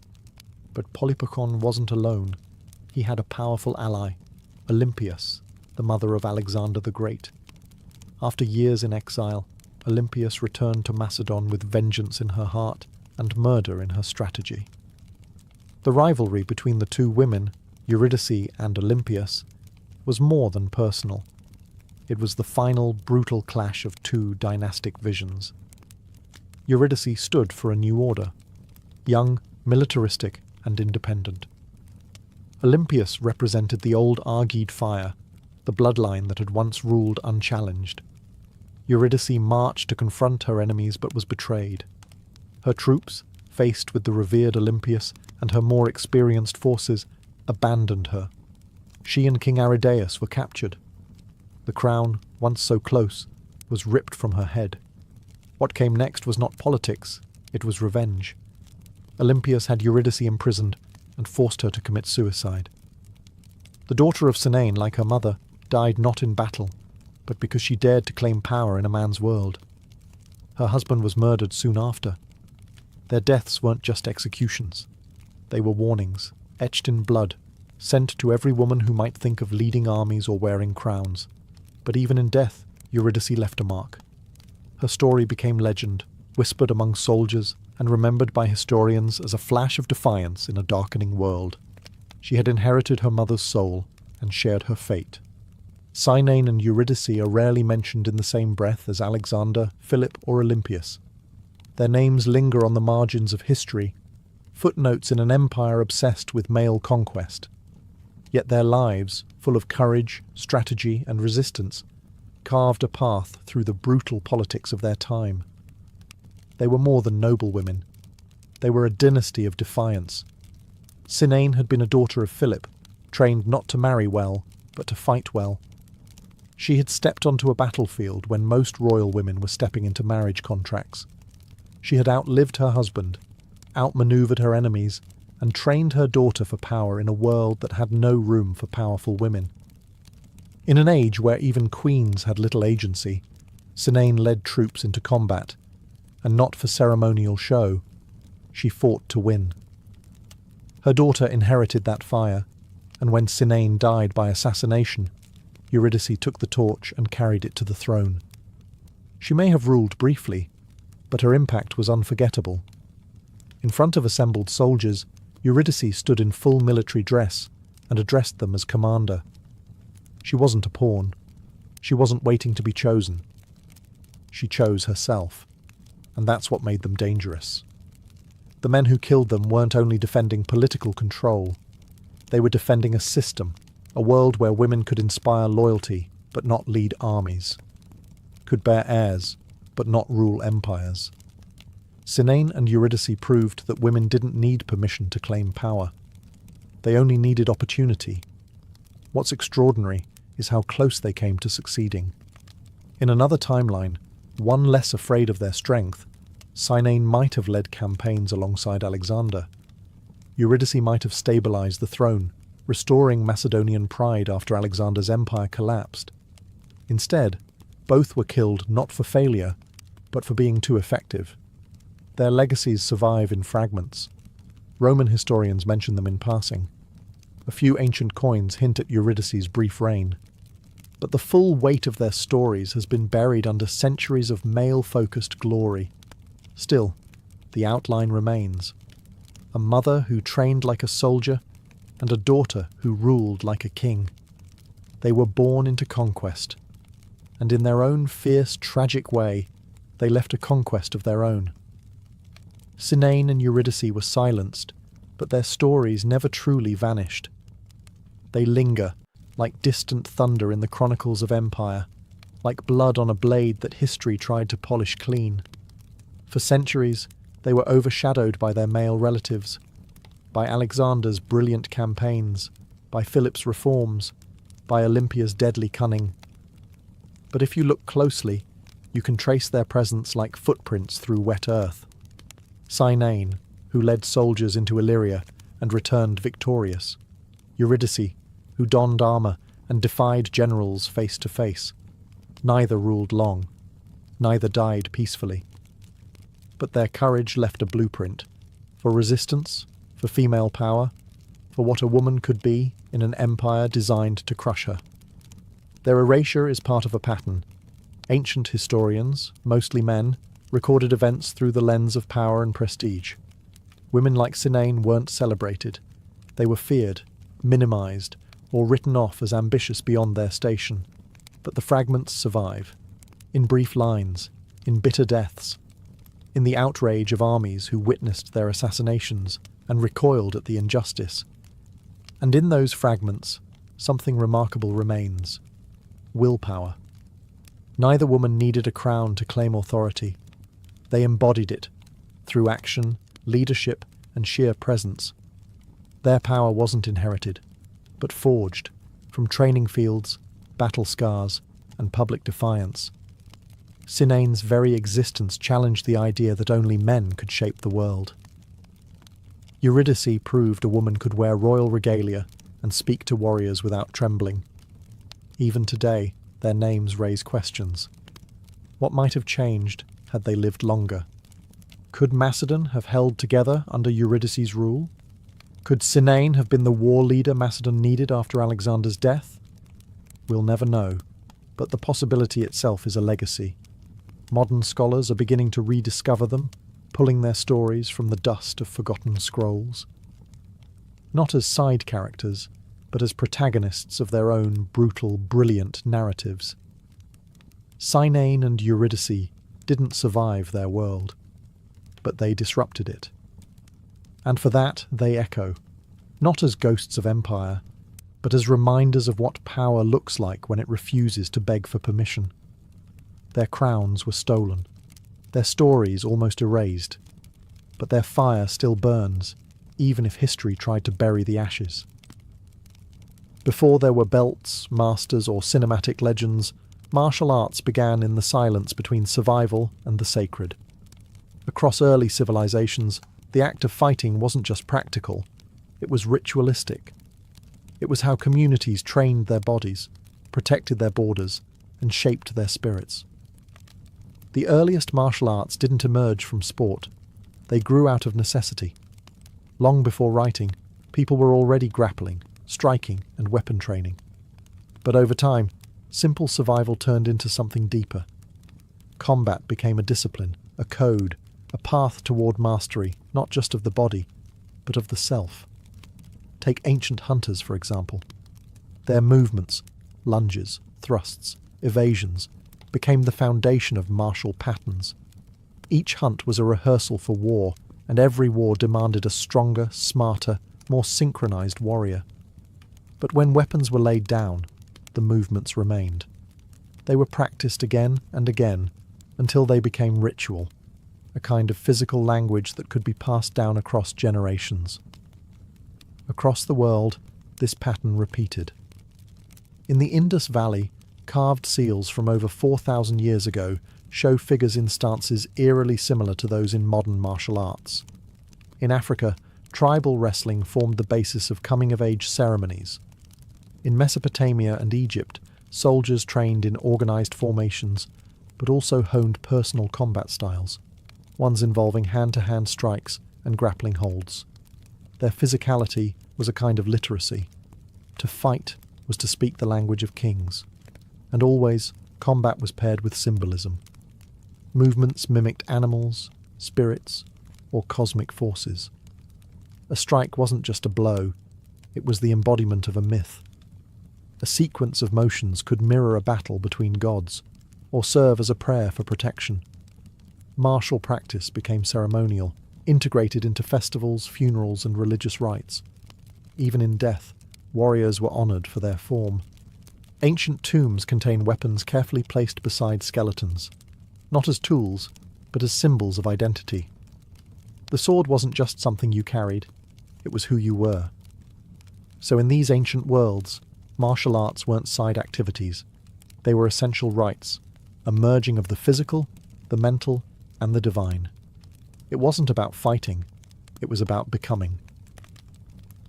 But Polyperchon wasn't alone. He had a powerful ally, Olympias, the mother of Alexander the Great. After years in exile, Olympias returned to Macedon with vengeance in her heart and murder in her strategy. The rivalry between the two women, Eurydice and Olympias, was more than personal. It was the final brutal clash of two dynastic visions. Eurydice stood for a new order, young, militaristic, and independent. Olympias represented the old Argead fire, the bloodline that had once ruled unchallenged. Eurydice marched to confront her enemies but was betrayed. Her troops, faced with the revered Olympias and her more experienced forces, abandoned her. She and King Aridaeus were captured. The crown, once so close, was ripped from her head. What came next was not politics, it was revenge. Olympias had Eurydice imprisoned and forced her to commit suicide. The daughter of Serene, like her mother, died not in battle, but because she dared to claim power in a man's world. Her husband was murdered soon after. Their deaths weren't just executions. They were warnings, etched in blood, sent to every woman who might think of leading armies or wearing crowns. But even in death, Eurydice left a mark. Her story became legend, whispered among soldiers, and remembered by historians as a flash of defiance in a darkening world. She had inherited her mother's soul and shared her fate. Cynane and Eurydice are rarely mentioned in the same breath as Alexander, Philip, or Olympias. Their names linger on the margins of history, footnotes in an empire obsessed with male conquest. Yet their lives, full of courage, strategy, and resistance, carved a path through the brutal politics of their time. They were more than noble women. They were a dynasty of defiance. Cynane had been a daughter of Philip, trained not to marry well, but to fight well. She had stepped onto a battlefield when most royal women were stepping into marriage contracts. She had outlived her husband, outmaneuvered her enemies, and trained her daughter for power in a world that had no room for powerful women. In an age where even queens had little agency, Cynane led troops into combat, and not for ceremonial show. She fought to win. Her daughter inherited that fire, and when Cynane died by assassination, Eurydice took the torch and carried it to the throne. She may have ruled briefly, but her impact was unforgettable. In front of assembled soldiers, Eurydice stood in full military dress and addressed them as commander. She wasn't a pawn. She wasn't waiting to be chosen. She chose herself, and that's what made them dangerous. The men who killed them weren't only defending political control. They were defending a system, a world where women could inspire loyalty but not lead armies, could bear heirs but not rule empires. Cynane and Eurydice proved that women didn't need permission to claim power. They only needed opportunity. What's extraordinary is how close they came to succeeding. In another timeline, one less afraid of their strength, Cynane might have led campaigns alongside Alexander. Eurydice might have stabilized the throne, restoring Macedonian pride after Alexander's empire collapsed. Instead, both were killed not for failure, but for being too effective. Their legacies survive in fragments. Roman historians mention them in passing. A few ancient coins hint at Eurydice's brief reign. But the full weight of their stories has been buried under centuries of male-focused glory. Still, the outline remains. A mother who trained like a soldier, and a daughter who ruled like a king. They were born into conquest, and in their own fierce, tragic way, they left a conquest of their own. Cynane and Eurydice were silenced, but their stories never truly vanished. They linger, like distant thunder in the chronicles of empire, like blood on a blade that history tried to polish clean. For centuries, they were overshadowed by their male relatives, by Alexander's brilliant campaigns, by Philip's reforms, by Olympia's deadly cunning. But if you look closely, you can trace their presence like footprints through wet earth. Cynane, who led soldiers into Illyria and returned victorious. Eurydice, who donned armour and defied generals face to face. Neither ruled long. Neither died peacefully. But their courage left a blueprint for resistance, for female power, for what a woman could be in an empire designed to crush her. Their erasure is part of a pattern. Ancient historians, mostly men, recorded events through the lens of power and prestige. Women like Cynane weren't celebrated. They were feared, minimized, or written off as ambitious beyond their station. But the fragments survive, in brief lines, in bitter deaths, in the outrage of armies who witnessed their assassinations and recoiled at the injustice. And in those fragments, something remarkable remains: willpower. Neither woman needed a crown to claim authority. They embodied it, through action, leadership, and sheer presence. Their power wasn't inherited, but forged, from training fields, battle scars, and public defiance. Cynane's very existence challenged the idea that only men could shape the world. Eurydice proved a woman could wear royal regalia and speak to warriors without trembling. Even today, their names raise questions. What might have changed had they lived longer? Could Macedon have held together under Eurydice's rule? Could Serene have been the war leader Macedon needed after Alexander's death? We'll never know, but the possibility itself is a legacy. Modern scholars are beginning to rediscover them, pulling their stories from the dust of forgotten scrolls. Not as side characters, but as protagonists of their own brutal, brilliant narratives. Cynae and Eurydice didn't survive their world, but they disrupted it. And for that they echo, not as ghosts of empire, but as reminders of what power looks like when it refuses to beg for permission. Their crowns were stolen, their stories almost erased, but their fire still burns, even if history tried to bury the ashes. Before there were belts, masters, or cinematic legends, martial arts began in the silence between survival and the sacred. Across early civilizations, the act of fighting wasn't just practical, it was ritualistic. It was how communities trained their bodies, protected their borders, and shaped their spirits. The earliest martial arts didn't emerge from sport. They grew out of necessity. Long before writing, people were already grappling, striking, and weapon training. But over time, simple survival turned into something deeper. Combat became a discipline, a code, a path toward mastery, not just of the body, but of the self. Take ancient hunters, for example. Their movements, lunges, thrusts, evasions, became the foundation of martial patterns. Each hunt was a rehearsal for war, and every war demanded a stronger, smarter, more synchronized warrior. But when weapons were laid down, the movements remained. They were practiced again and again, until they became ritual, a kind of physical language that could be passed down across generations. Across the world, this pattern repeated. In the Indus Valley, carved seals from over 4,000 years ago show figures in stances eerily similar to those in modern martial arts. In Africa, tribal wrestling formed the basis of coming-of-age ceremonies. In Mesopotamia and Egypt, soldiers trained in organized formations, but also honed personal combat styles, ones involving hand-to-hand strikes and grappling holds. Their physicality was a kind of literacy. To fight was to speak the language of kings, and always combat was paired with symbolism. Movements mimicked animals, spirits, or cosmic forces. A strike wasn't just a blow, it was the embodiment of a myth. A sequence of motions could mirror a battle between gods, or serve as a prayer for protection. Martial practice became ceremonial, integrated into festivals, funerals, and religious rites. Even in death, warriors were honoured for their form. Ancient tombs contain weapons carefully placed beside skeletons, not as tools, but as symbols of identity. The sword wasn't just something you carried, it was who you were. So in these ancient worlds, martial arts weren't side activities. They were essential rites, a merging of the physical, the mental, and the divine. It wasn't about fighting, it was about becoming.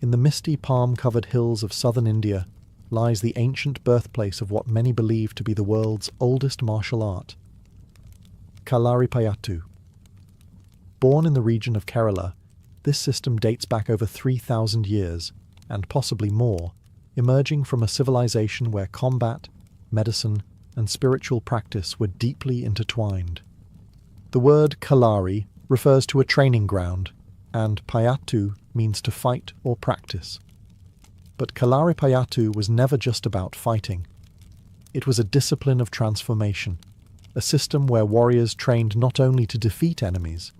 In the misty palm-covered hills of southern India lies the ancient birthplace of what many believe to be the world's oldest martial art, Kalaripayattu. Born in the region of Kerala, this system dates back over 3,000 years, and possibly more, emerging from a civilization where combat, medicine, and spiritual practice were deeply intertwined. The word Kalari refers to a training ground, and Payattu means to fight or practice. But Kalaripayattu was never just about fighting. It was a discipline of transformation, a system where warriors trained not only to defeat enemies,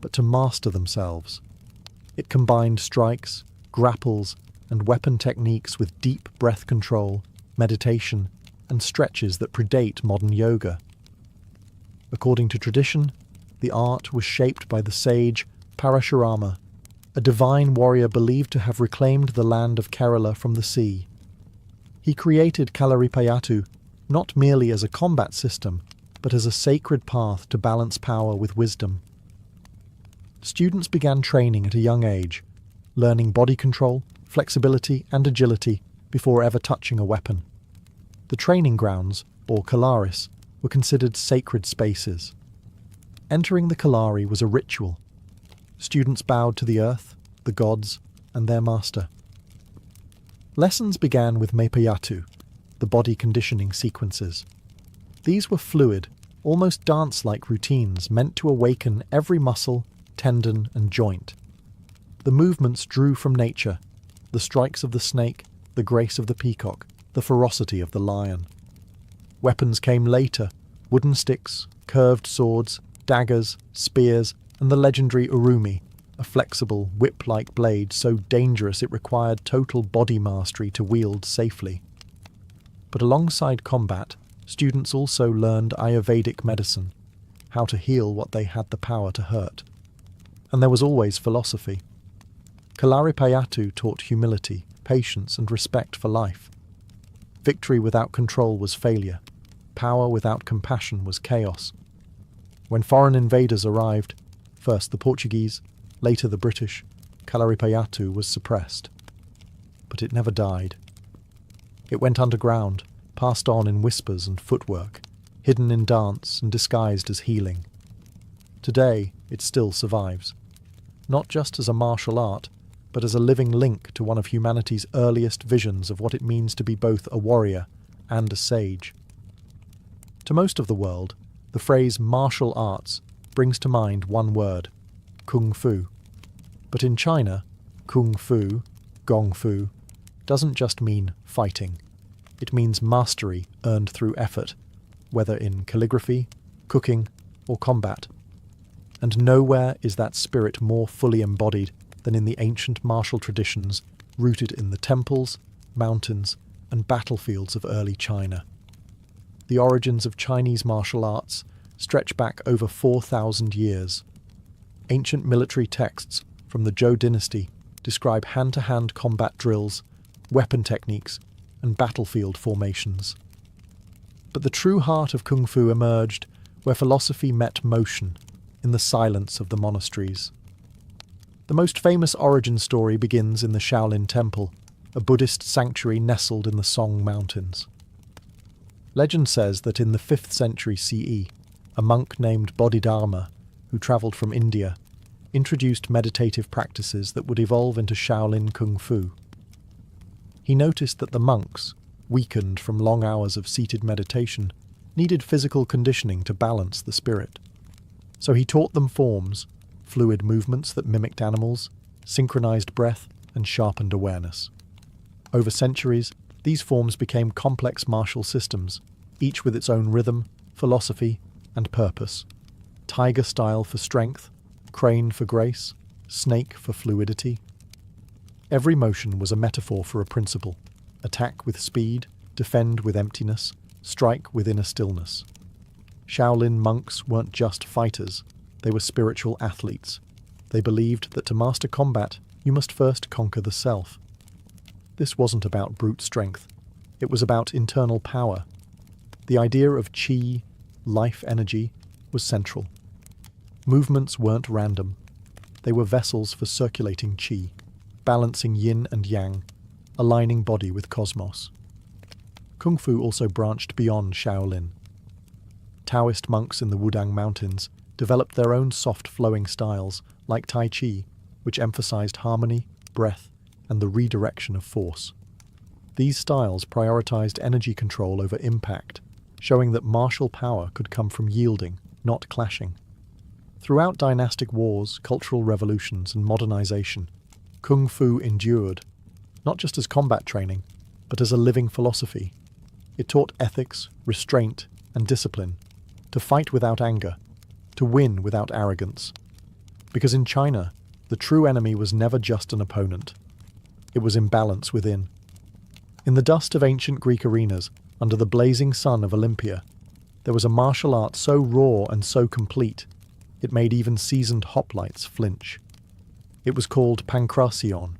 but to master themselves. It combined strikes, grapples, and weapon techniques with deep breath control, meditation, and stretches that predate modern yoga. According to tradition, the art was shaped by the sage Parashurama, a divine warrior believed to have reclaimed the land of Kerala from the sea. He created Kalaripayattu not merely as a combat system, but as a sacred path to balance power with wisdom. Students began training at a young age, learning body control, flexibility, and agility before ever touching a weapon. The training grounds or Kalaris, were considered sacred spaces. Entering the Kalari was a ritual. Students bowed to the earth, the gods, and their master. Lessons began with Mepayatu, the body conditioning sequences. These were fluid, almost dance-like routines meant to awaken every muscle, tendon, and joint. The movements drew from nature, the strikes of the snake, the grace of the peacock, the ferocity of the lion. Weapons came later: wooden sticks, curved swords, daggers, spears, and the legendary urumi, a flexible, whip-like blade so dangerous it required total body mastery to wield safely. But alongside combat, students also learned Ayurvedic medicine, how to heal what they had the power to hurt. And there was always philosophy. Kalaripayattu taught humility, patience, and respect for life. Victory without control was failure. Power without compassion was chaos. When foreign invaders arrived, first the Portuguese, later the British, Kalaripayattu was suppressed. But it never died. It went underground, passed on in whispers and footwork, hidden in dance and disguised as healing. Today, it still survives, not just as a martial art, but as a living link to one of humanity's earliest visions of what it means to be both a warrior and a sage. To most of the world, the phrase martial arts brings to mind one word: kung fu. But in China, kung fu, gong fu, doesn't just mean fighting. It means mastery earned through effort, whether in calligraphy, cooking, or combat. And nowhere is that spirit more fully embodied than in the ancient martial traditions rooted in the temples, mountains, and battlefields of early China. The origins of Chinese martial arts stretch back over 4,000 years. Ancient military texts from the Zhou dynasty describe hand-to-hand combat drills, weapon techniques, and battlefield formations. But the true heart of Kung Fu emerged where philosophy met motion, in the silence of the monasteries. The most famous origin story begins in the Shaolin Temple, a Buddhist sanctuary nestled in the Song Mountains. Legend says that in the 5th century CE, a monk named Bodhidharma, who travelled from India, introduced meditative practices that would evolve into Shaolin Kung Fu. He noticed that the monks, weakened from long hours of seated meditation, needed physical conditioning to balance the spirit. So he taught them forms, fluid movements that mimicked animals, synchronized breath, and sharpened awareness. Over centuries, these forms became complex martial systems, each with its own rhythm, philosophy, and purpose. Tiger style for strength, crane for grace, snake for fluidity. Every motion was a metaphor for a principle: attack with speed, defend with emptiness, strike with inner stillness. Shaolin monks weren't just fighters, they were spiritual athletes. They believed that to master combat, you must first conquer the self. This wasn't about brute strength, it was about internal power. The idea of qi, life energy, was central. Movements weren't random. They were vessels for circulating qi, balancing yin and yang, aligning body with cosmos. Kung Fu also branched beyond Shaolin. Taoist monks in the Wudang Mountains developed their own soft flowing styles, like Tai Chi, which emphasized harmony, breath, and the redirection of force. These styles prioritized energy control over impact, showing that martial power could come from yielding, not clashing. Throughout dynastic wars, cultural revolutions, and modernization, Kung Fu endured, not just as combat training, but as a living philosophy. It taught ethics, restraint, and discipline, to fight without anger, to win without arrogance. Because in China, the true enemy was never just an opponent. It was imbalance within. In the dust of ancient Greek arenas, under the blazing sun of Olympia, there was a martial art so raw and so complete, it made even seasoned hoplites flinch. It was called pankration,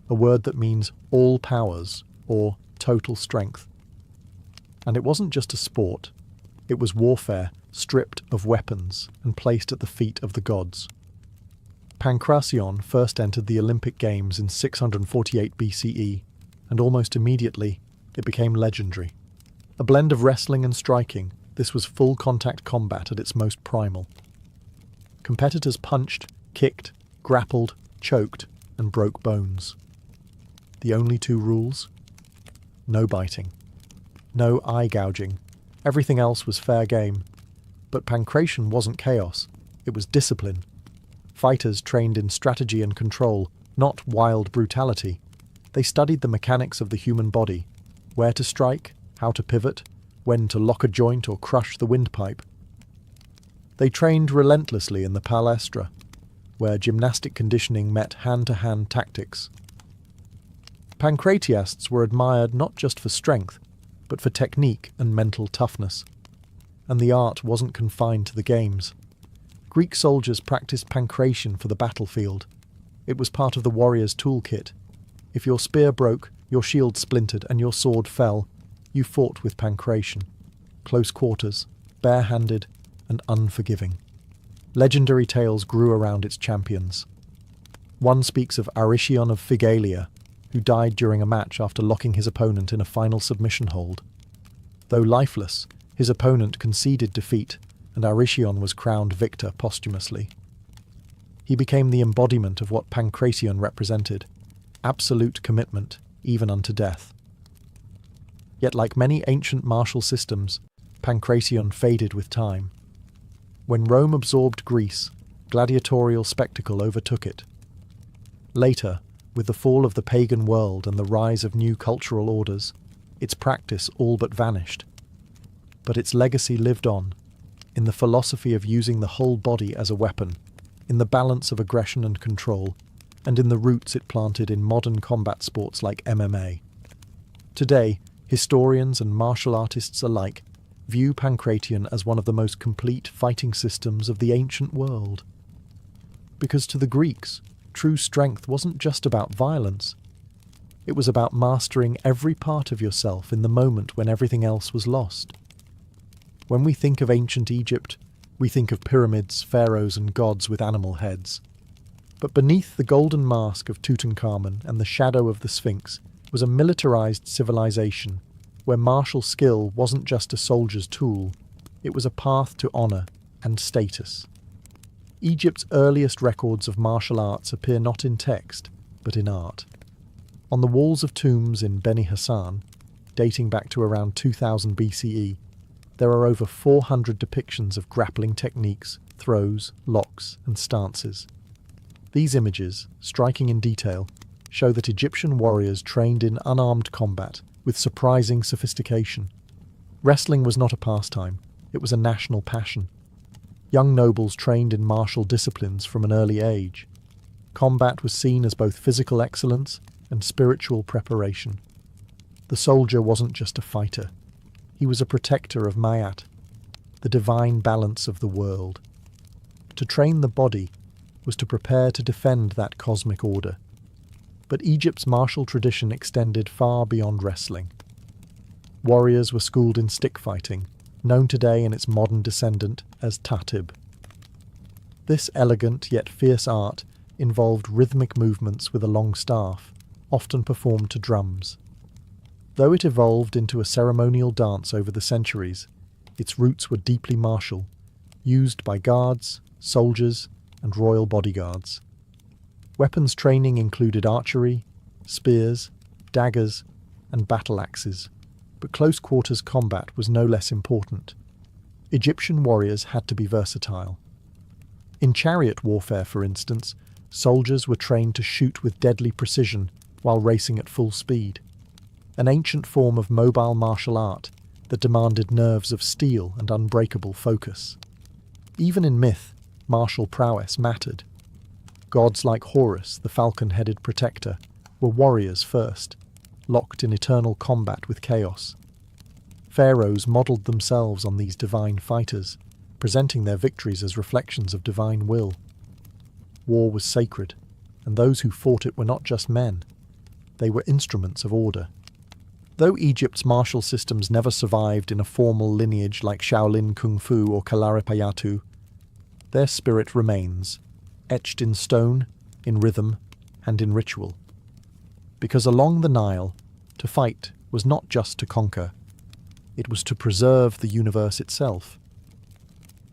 a word that means all powers, or total strength. And it wasn't just a sport, it was warfare stripped of weapons and placed at the feet of the gods. Pankration first entered the Olympic Games in 648 BCE, and almost immediately it became legendary. A blend of wrestling and striking, this was full contact combat at its most primal. Competitors punched, kicked, grappled, choked, and broke bones. The only two rules? No biting. No eye gouging. Everything else was fair game. But pancration wasn't chaos. It was discipline. Fighters trained in strategy and control, not wild brutality. They studied the mechanics of the human body, where to strike, how to pivot, when to lock a joint or crush the windpipe. They trained relentlessly in the palestra, where gymnastic conditioning met hand-to-hand tactics. Pancratiasts were admired not just for strength, but for technique and mental toughness. And the art wasn't confined to the games. Greek soldiers practiced pancration for the battlefield. It was part of the warrior's toolkit. If your spear broke, your shield splintered, and your sword fell, you fought with pancration. Close quarters, bare-handed, and unforgiving. Legendary tales grew around its champions. One speaks of Aristion of Phigalia, who died during a match after locking his opponent in a final submission hold. Though lifeless, his opponent conceded defeat, and Aristion was crowned victor posthumously. He became the embodiment of what pancration represented, absolute commitment, even unto death. Yet like many ancient martial systems, pancration faded with time. When Rome absorbed Greece, gladiatorial spectacle overtook it. Later, with the fall of the pagan world and the rise of new cultural orders, its practice all but vanished. But its legacy lived on, in the philosophy of using the whole body as a weapon, in the balance of aggression and control, and in the roots it planted in modern combat sports like MMA. Today, historians and martial artists alike view pancration as one of the most complete fighting systems of the ancient world. Because to the Greeks, true strength wasn't just about violence. It was about mastering every part of yourself in the moment when everything else was lost. When we think of ancient Egypt, we think of pyramids, pharaohs, and gods with animal heads. But beneath the golden mask of Tutankhamun and the shadow of the Sphinx was a militarized civilization where martial skill wasn't just a soldier's tool, it was a path to honor and status. Egypt's earliest records of martial arts appear not in text, but in art. On the walls of tombs in Beni Hassan, dating back to around 2000 BCE, there are over 400 depictions of grappling techniques, throws, locks, and stances. These images, striking in detail, show that Egyptian warriors trained in unarmed combat with surprising sophistication. Wrestling was not a pastime, it was a national passion. Young nobles trained in martial disciplines from an early age. Combat was seen as both physical excellence and spiritual preparation. The soldier wasn't just a fighter. He was a protector of Mayat, the divine balance of the world. To train the body was to prepare to defend that cosmic order. But Egypt's martial tradition extended far beyond wrestling. Warriors were schooled in stick fighting, known today in its modern descendant as toBe. This elegant yet fierce art involved rhythmic movements with a long staff, often performed to drums. Though it evolved into a ceremonial dance over the centuries, its roots were deeply martial, used by guards, soldiers, and royal bodyguards. Weapons training included archery, spears, daggers, and battle axes, but close-quarters combat was no less important. Egyptian warriors had to be versatile. In chariot warfare, for instance, soldiers were trained to shoot with deadly precision while racing at full speed, an ancient form of mobile martial art that demanded nerves of steel and unbreakable focus. Even in myth, martial prowess mattered. Gods like Horus, the falcon-headed protector, were warriors first, locked in eternal combat with chaos. Pharaohs modelled themselves on these divine fighters, presenting their victories as reflections of divine will. War was sacred, and those who fought it were not just men. They were instruments of order. Though Egypt's martial systems never survived in a formal lineage like Shaolin Kung Fu or Kalaripayattu, their spirit remains, etched in stone, in rhythm, and in ritual. Because along the Nile, to fight was not just to conquer. it was to preserve the universe itself.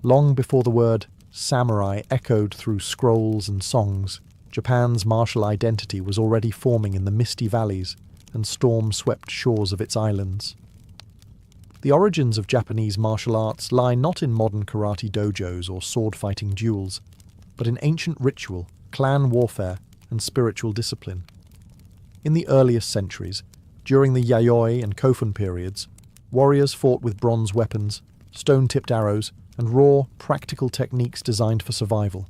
Long before the word samurai echoed through scrolls and songs, Japan's martial identity was already forming in the misty valleys and storm-swept shores of its islands. The origins of Japanese martial arts lie not in modern karate dojos or sword-fighting duels, but in ancient ritual, clan warfare, and spiritual discipline. In the earliest centuries, during the Yayoi and Kofun periods, warriors fought with bronze weapons, stone-tipped arrows, and raw, practical techniques designed for survival.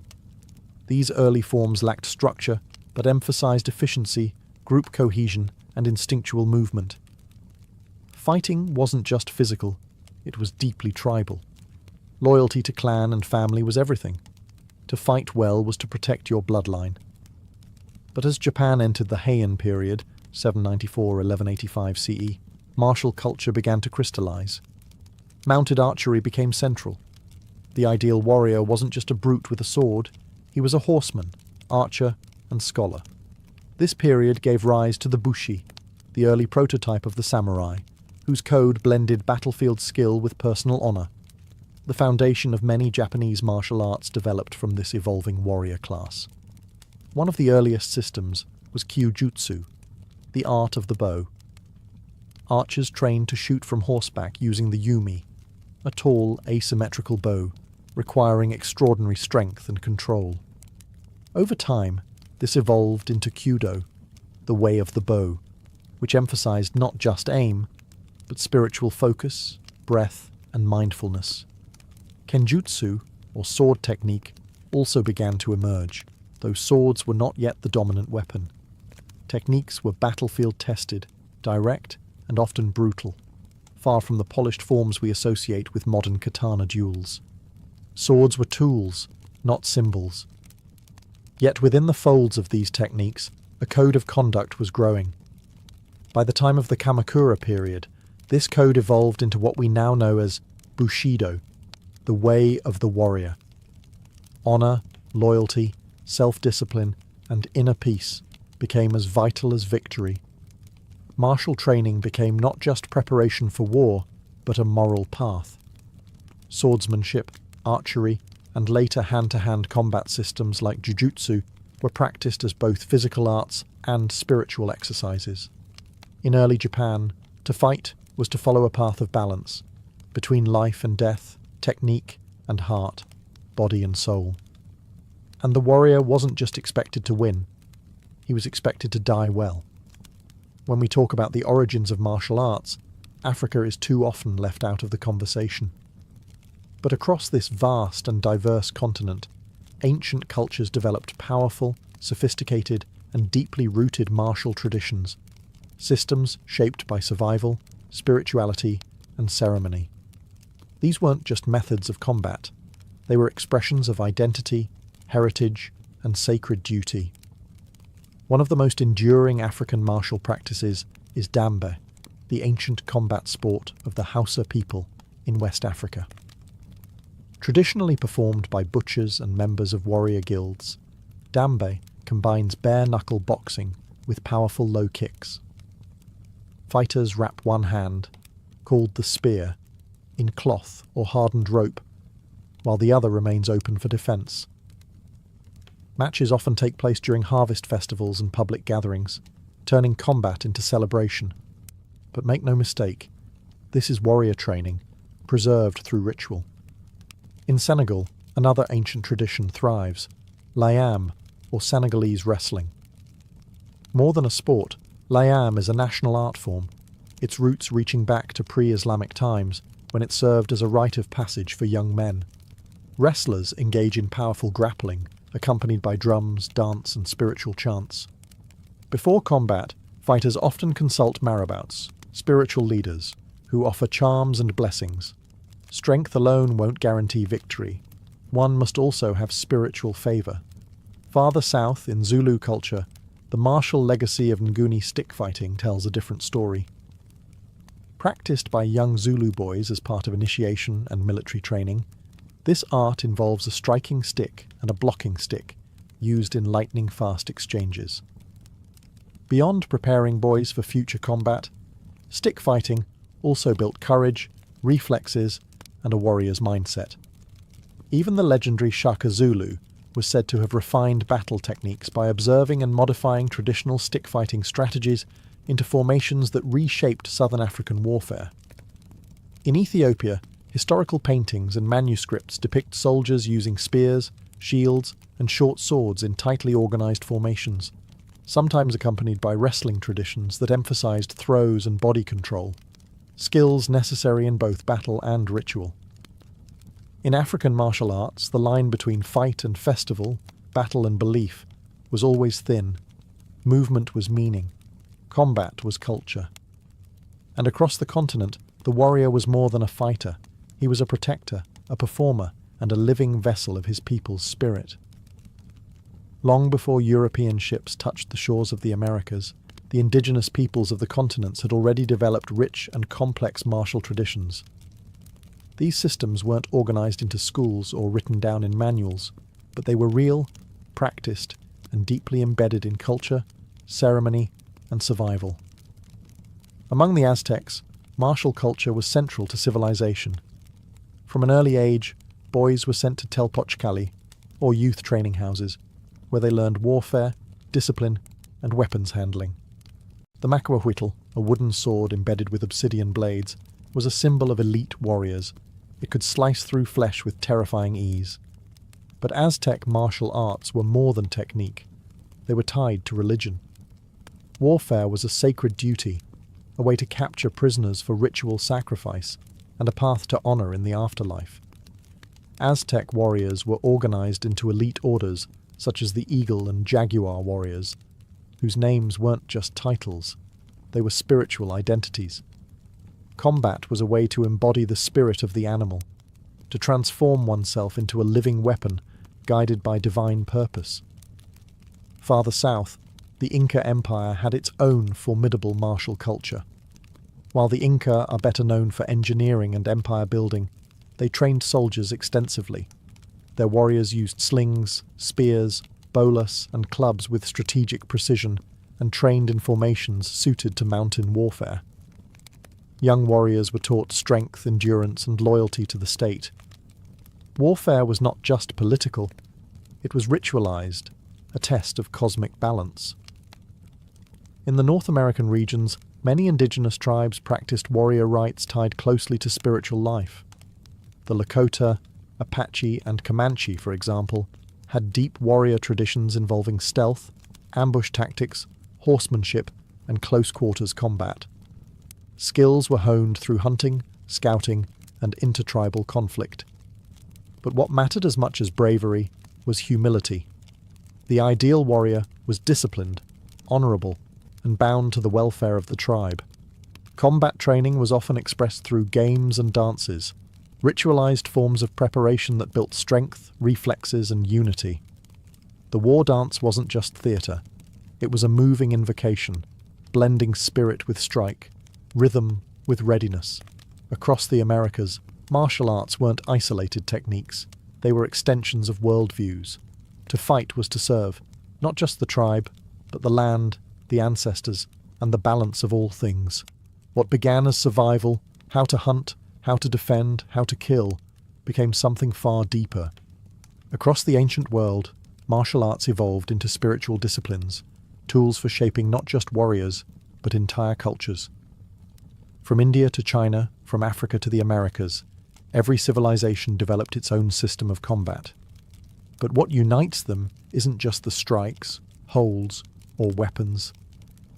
These early forms lacked structure, but emphasized efficiency, group cohesion, and instinctual movement. Fighting wasn't just physical, it was deeply tribal. Loyalty to clan and family was everything. To fight well was to protect your bloodline. But as Japan entered the Heian period, 794–1185 CE, martial culture began to crystallize. Mounted archery became central. The ideal warrior wasn't just a brute with a sword, he was a horseman, archer, and scholar. This period gave rise to the bushi, the early prototype of the samurai, whose code blended battlefield skill with personal honor. The foundation of many Japanese martial arts developed from this evolving warrior class. One of the earliest systems was kyujutsu, the art of the bow. Archers trained to shoot from horseback using the yumi, a tall, asymmetrical bow, requiring extraordinary strength and control. Over time, this evolved into kyudo, the way of the bow, which emphasized not just aim, but spiritual focus, breath, and mindfulness. Kenjutsu, or sword technique, also began to emerge, though swords were not yet the dominant weapon. Techniques were battlefield-tested, direct, and often brutal, far from the polished forms we associate with modern katana duels. Swords were tools, not symbols. Yet within the folds of these techniques, a code of conduct was growing. By the time of the Kamakura period, this code evolved into what we now know as Bushido, the way of the warrior. Honor, loyalty, self-discipline, and inner peace became as vital as victory. Martial training became not just preparation for war, but a moral path. Swordsmanship, archery, and later hand-to-hand combat systems like jujutsu were practiced as both physical arts and spiritual exercises. In early Japan, to fight was to follow a path of balance between life and death, technique and heart, body and soul. And the warrior wasn't just expected to win, he was expected to die well. When we talk about the origins of martial arts, Africa is too often left out of the conversation. But across this vast and diverse continent, ancient cultures developed powerful, sophisticated, and deeply rooted martial traditions, systems shaped by survival, spirituality, and ceremony. These weren't just methods of combat, they were expressions of identity, heritage, and sacred duty. One of the most enduring African martial practices is dambe, the ancient combat sport of the Hausa people in West Africa. Traditionally performed by butchers and members of warrior guilds, dambe combines bare-knuckle boxing with powerful low kicks. Fighters wrap one hand, called the spear, in cloth or hardened rope, while the other remains open for defence. Matches often take place during harvest festivals and public gatherings, turning combat into celebration. But make no mistake, this is warrior training, preserved through ritual. In Senegal, another ancient tradition thrives, layam, or Senegalese wrestling. More than a sport, layam is a national art form, its roots reaching back to pre-Islamic times when it served as a rite of passage for young men. Wrestlers engage in powerful grappling, accompanied by drums, dance, and spiritual chants. Before combat, fighters often consult marabouts, spiritual leaders, who offer charms and blessings. Strength alone won't guarantee victory. One must also have spiritual favour. Farther south, in Zulu culture, the martial legacy of Nguni stick fighting tells a different story. Practiced by young Zulu boys as part of initiation and military training, this art involves a striking stick and a blocking stick, used in lightning-fast exchanges. Beyond preparing boys for future combat, stick fighting also built courage, reflexes, and a warrior's mindset. Even the legendary Shaka Zulu was said to have refined battle techniques by observing and modifying traditional stick-fighting strategies into formations that reshaped southern African warfare. In Ethiopia, historical paintings and manuscripts depict soldiers using spears, shields, and short swords in tightly organized formations, sometimes accompanied by wrestling traditions that emphasized throws and body control, skills necessary in both battle and ritual. In African martial arts, the line between fight and festival, battle and belief, was always thin. Movement was meaning. Combat was culture. And across the continent, the warrior was more than a fighter. He was a protector, a performer, and a living vessel of his people's spirit. Long before European ships touched the shores of the Americas, the indigenous peoples of the continents had already developed rich and complex martial traditions. These systems weren't organized into schools or written down in manuals, but they were real, practiced, and deeply embedded in culture, ceremony, and survival. Among the Aztecs, martial culture was central to civilization. From an early age, boys were sent to Telpochcali, or youth training houses, where they learned warfare, discipline, and weapons handling. The macahuitl, a wooden sword embedded with obsidian blades, was a symbol of elite warriors. It could slice through flesh with terrifying ease. But Aztec martial arts were more than technique. They were tied to religion. Warfare was a sacred duty, a way to capture prisoners for ritual sacrifice, and a path to honor in the afterlife. Aztec warriors were organized into elite orders, such as the Eagle and Jaguar warriors, whose names weren't just titles, they were spiritual identities. Combat was a way to embody the spirit of the animal, to transform oneself into a living weapon guided by divine purpose. Farther south, the Inca Empire had its own formidable martial culture. While the Inca are better known for engineering and empire building, they trained soldiers extensively. Their warriors used slings, spears, bolas, and clubs with strategic precision, and trained in formations suited to mountain warfare. Young warriors were taught strength, endurance, and loyalty to the state. Warfare was not just political, it was ritualized, a test of cosmic balance. In the North American regions, many indigenous tribes practiced warrior rites tied closely to spiritual life. The Lakota, Apache, and Comanche, for example, had deep warrior traditions involving stealth, ambush tactics, horsemanship, and close-quarters combat. Skills were honed through hunting, scouting, and intertribal conflict. But what mattered as much as bravery was humility. The ideal warrior was disciplined, honorable, and bound to the welfare of the tribe. Combat training was often expressed through games and dances, ritualized forms of preparation that built strength, reflexes, and unity. The war dance wasn't just theatre. It was a moving invocation, blending spirit with strike, rhythm with readiness. Across the Americas, martial arts weren't isolated techniques. They were extensions of worldviews. To fight was to serve, not just the tribe, but the land, the ancestors, and the balance of all things. What began as survival, how to hunt, how to defend, how to kill, became something far deeper. Across the ancient world, martial arts evolved into spiritual disciplines, tools for shaping not just warriors, but entire cultures. From India to China, from Africa to the Americas, every civilization developed its own system of combat. But what unites them isn't just the strikes, holds, or weapons.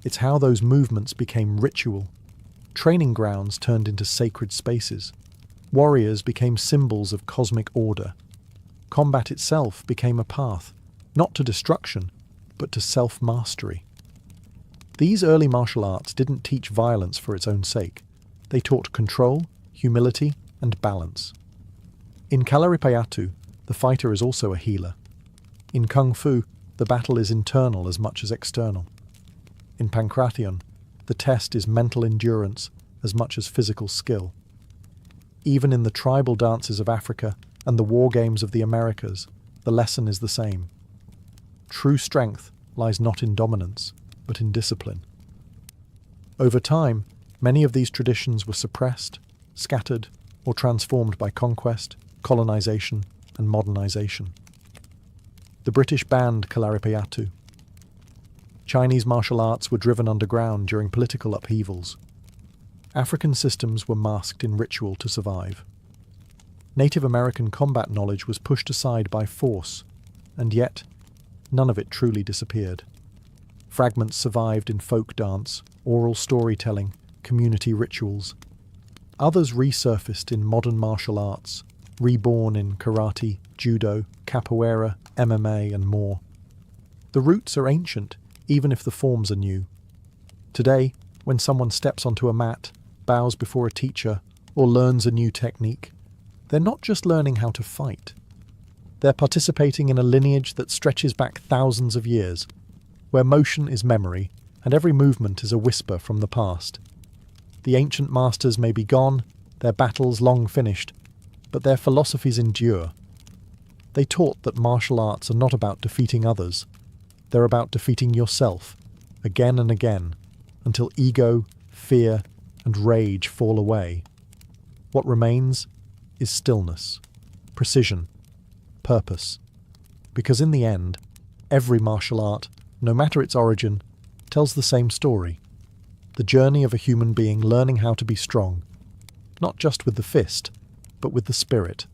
It's how those movements became ritual. Training grounds turned into sacred spaces. Warriors became symbols of cosmic order. Combat itself became a path, not to destruction, but to self-mastery. These early martial arts didn't teach violence for its own sake. They taught control, humility, and balance. In Kalaripayattu, the fighter is also a healer. In Kung Fu, the battle is internal as much as external. In Pankration, the test is mental endurance as much as physical skill. Even in the tribal dances of Africa and the war games of the Americas, the lesson is the same. True strength lies not in dominance, but in discipline. Over time, Many of these traditions were suppressed, scattered, or transformed by conquest, colonization, and modernization. The British banned Kalaripayattu. Chinese martial arts were driven underground during political upheavals. African systems were masked in ritual to survive. Native American combat knowledge was pushed aside by force, and yet none of it truly disappeared. Fragments survived in folk dance, oral storytelling, community rituals. Others resurfaced in modern martial arts, reborn in karate, judo, capoeira, MMA, and more. The roots are ancient, even if the forms are new. Today, when someone steps onto a mat, bows before a teacher, or learns a new technique, they're not just learning how to fight. They're participating in a lineage that stretches back thousands of years, where motion is memory and every movement is a whisper from the past. The ancient masters may be gone, their battles long finished, but their philosophies endure. They taught that martial arts are not about defeating others. They're about defeating yourself, again and again, until ego, fear, and rage fall away. What remains is stillness, precision, purpose. Because in the end, every martial art, no matter its origin, tells the same story. The journey of a human being learning how to be strong, not just with the fist, but with the spirit.